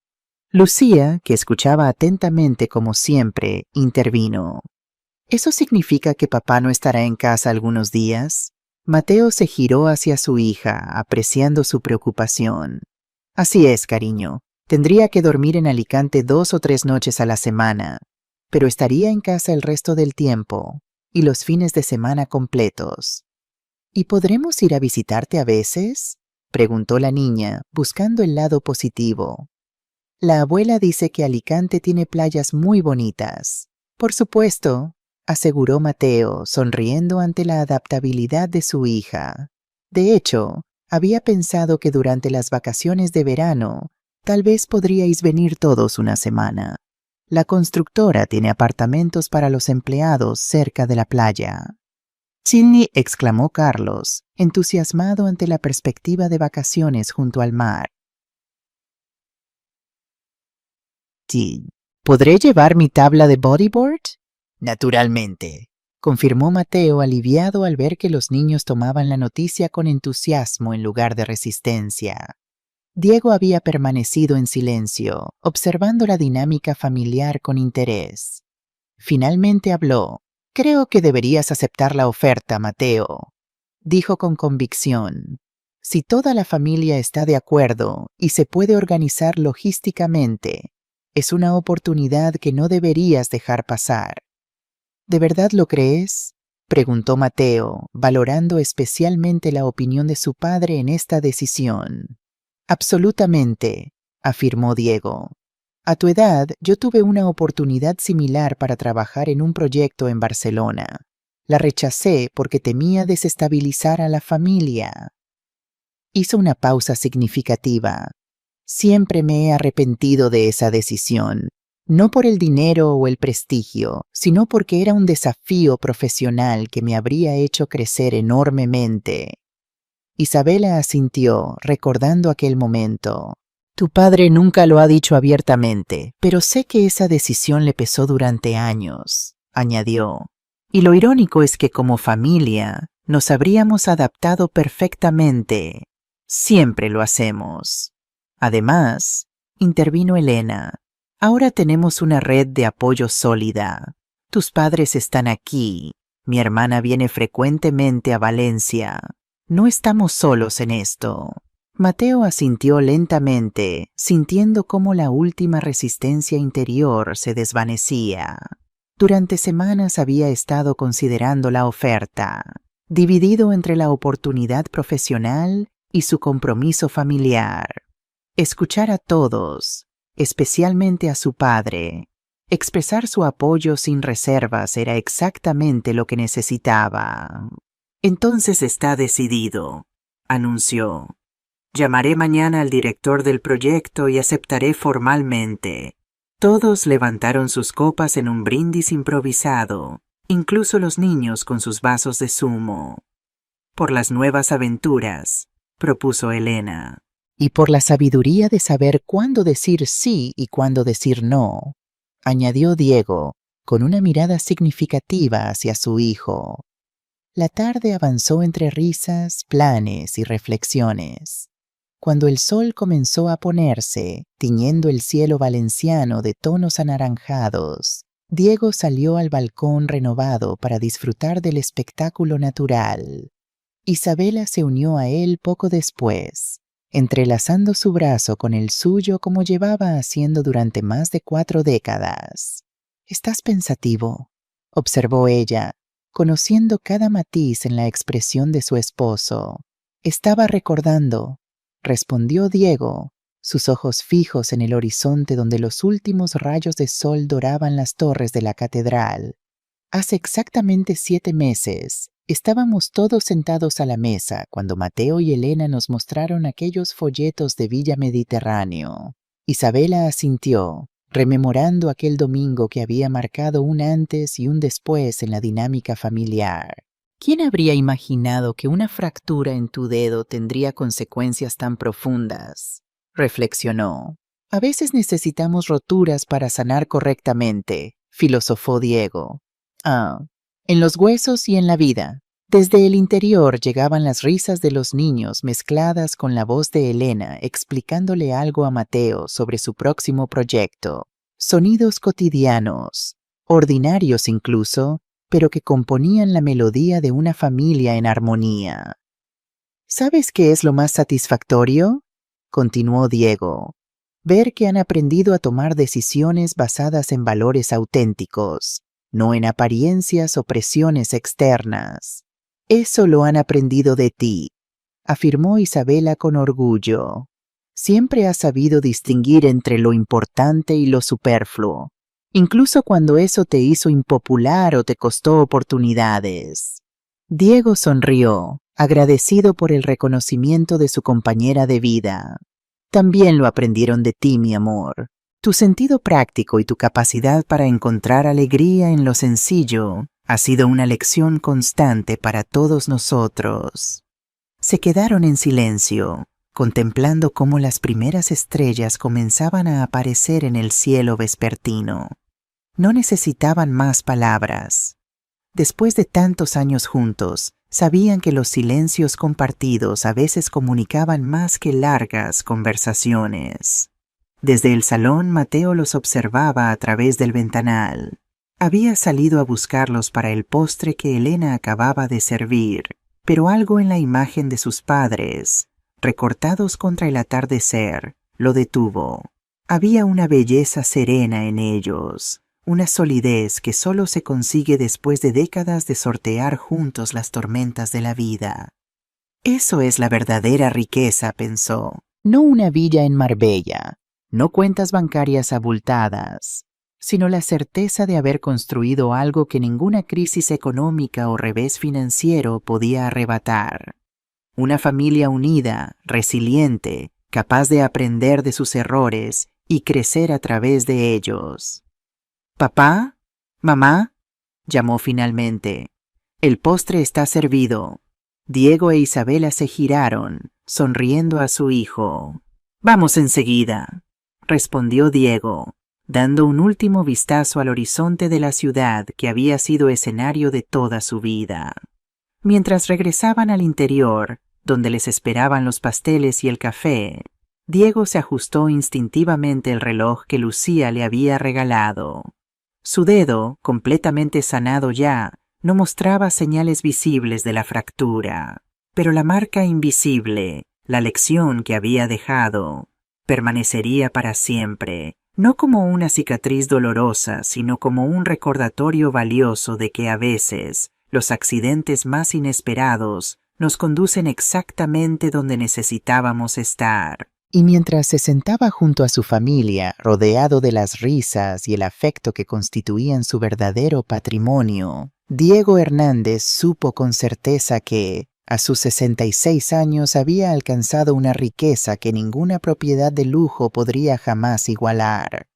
Lucía, que escuchaba atentamente como siempre, intervino. «¿Eso significa que papá no estará en casa algunos días?». Mateo se giró hacia su hija, apreciando su preocupación. «Así es, cariño. Tendría que dormir en Alicante 2 o 3 noches a la semana, pero estaría en casa el resto del tiempo y los fines de semana completos». ¿Y podremos ir a visitarte a veces?, preguntó la niña, buscando el lado positivo. La abuela dice que Alicante tiene playas muy bonitas. Por supuesto, aseguró Mateo, sonriendo ante la adaptabilidad de su hija. De hecho, había pensado que durante las vacaciones de verano, tal vez podríais venir todos una semana. La constructora tiene apartamentos para los empleados cerca de la playa. —¡Chini! —exclamó Carlos, entusiasmado ante la perspectiva de vacaciones junto al mar. —Sí. ¿Podré llevar mi tabla de bodyboard? —Naturalmente —confirmó Mateo, aliviado al ver que los niños tomaban la noticia con entusiasmo en lugar de resistencia. Diego había permanecido en silencio, observando la dinámica familiar con interés. Finalmente habló. —Creo que deberías aceptar la oferta, Mateo —dijo con convicción—. Si toda la familia está de acuerdo y se puede organizar logísticamente, es una oportunidad que no deberías dejar pasar. —¿De verdad lo crees? —preguntó Mateo, valorando especialmente la opinión de su padre en esta decisión. —Absolutamente —afirmó Diego—. A tu edad, yo tuve una oportunidad similar para trabajar en un proyecto en Barcelona. La rechacé porque temía desestabilizar a la familia. Hizo una pausa significativa. Siempre me he arrepentido de esa decisión, no por el dinero o el prestigio, sino porque era un desafío profesional que me habría hecho crecer enormemente. Isabela asintió, recordando aquel momento. Tu padre nunca lo ha dicho abiertamente, pero sé que esa decisión le pesó durante años, añadió. Y lo irónico es que como familia nos habríamos adaptado perfectamente. Siempre lo hacemos. Además, intervino Elena, ahora tenemos una red de apoyo sólida. Tus padres están aquí. Mi hermana viene frecuentemente a Valencia. No estamos solos en esto. Mateo asintió lentamente, sintiendo cómo la última resistencia interior se desvanecía. Durante semanas había estado considerando la oferta, dividido entre la oportunidad profesional y su compromiso familiar. Escuchar a todos, especialmente a su padre, expresar su apoyo sin reservas era exactamente lo que necesitaba. Entonces está decidido, anunció. Llamaré mañana al director del proyecto y aceptaré formalmente. Todos levantaron sus copas en un brindis improvisado, incluso los niños con sus vasos de zumo. Por las nuevas aventuras, propuso Elena. Y por la sabiduría de saber cuándo decir sí y cuándo decir no, añadió Diego, con una mirada significativa hacia su hijo. La tarde avanzó entre risas, planes y reflexiones. Cuando el sol comenzó a ponerse, tiñendo el cielo valenciano de tonos anaranjados, Diego salió al balcón renovado para disfrutar del espectáculo natural. Isabela se unió a él poco después, entrelazando su brazo con el suyo como llevaba haciendo durante más de 4 décadas. —¿Estás pensativo? —observó ella, conociendo cada matiz en la expresión de su esposo. —Estaba recordando —respondió Diego, sus ojos fijos en el horizonte donde los últimos rayos de sol doraban las torres de la catedral. Hace exactamente 7 meses, estábamos todos sentados a la mesa cuando Mateo y Elena nos mostraron aquellos folletos de Villa Mediterráneo. Isabela asintió, rememorando aquel domingo que había marcado un antes y un después en la dinámica familiar. ¿Quién habría imaginado que una fractura en tu dedo tendría consecuencias tan profundas? Reflexionó. A veces necesitamos roturas para sanar correctamente, filosofó Diego. En los huesos y en la vida. Desde el interior llegaban las risas de los niños mezcladas con la voz de Elena explicándole algo a Mateo sobre su próximo proyecto. Sonidos cotidianos, ordinarios incluso, pero que componían la melodía de una familia en armonía. ¿Sabes qué es lo más satisfactorio?, continuó Diego. Ver que han aprendido a tomar decisiones basadas en valores auténticos, no en apariencias o presiones externas. Eso lo han aprendido de ti, afirmó Isabela con orgullo. Siempre has sabido distinguir entre lo importante y lo superfluo, incluso cuando eso te hizo impopular o te costó oportunidades. Diego sonrió, agradecido por el reconocimiento de su compañera de vida. También lo aprendieron de ti, mi amor. Tu sentido práctico y tu capacidad para encontrar alegría en lo sencillo ha sido una lección constante para todos nosotros. Se quedaron en silencio, contemplando cómo las primeras estrellas comenzaban a aparecer en el cielo vespertino. No necesitaban más palabras. Después de tantos años juntos, sabían que los silencios compartidos a veces comunicaban más que largas conversaciones. Desde el salón, Mateo los observaba a través del ventanal. Había salido a buscarlos para el postre que Elena acababa de servir, pero algo en la imagen de sus padres, recortados contra el atardecer, lo detuvo. Había una belleza serena en ellos, una solidez que solo se consigue después de décadas de sortear juntos las tormentas de la vida. Eso es la verdadera riqueza, pensó. No una villa en Marbella, no cuentas bancarias abultadas, sino la certeza de haber construido algo que ninguna crisis económica o revés financiero podía arrebatar. Una familia unida, resiliente, capaz de aprender de sus errores y crecer a través de ellos. «¿Papá? ¿Mamá?», llamó finalmente. «El postre está servido». Diego e Isabela se giraron, sonriendo a su hijo. «Vamos enseguida», respondió Diego, dando un último vistazo al horizonte de la ciudad que había sido escenario de toda su vida. Mientras regresaban al interior, donde les esperaban los pasteles y el café, Diego se ajustó instintivamente el reloj que Lucía le había regalado. Su dedo, completamente sanado ya, no mostraba señales visibles de la fractura, pero la marca invisible, la lección que había dejado, permanecería para siempre, no como una cicatriz dolorosa, sino como un recordatorio valioso de que a veces los accidentes más inesperados nos conducen exactamente donde necesitábamos estar. Y mientras se sentaba junto a su familia, rodeado de las risas y el afecto que constituían su verdadero patrimonio, Diego Hernández supo con certeza que, a sus 66 años, había alcanzado una riqueza que ninguna propiedad de lujo podría jamás igualar.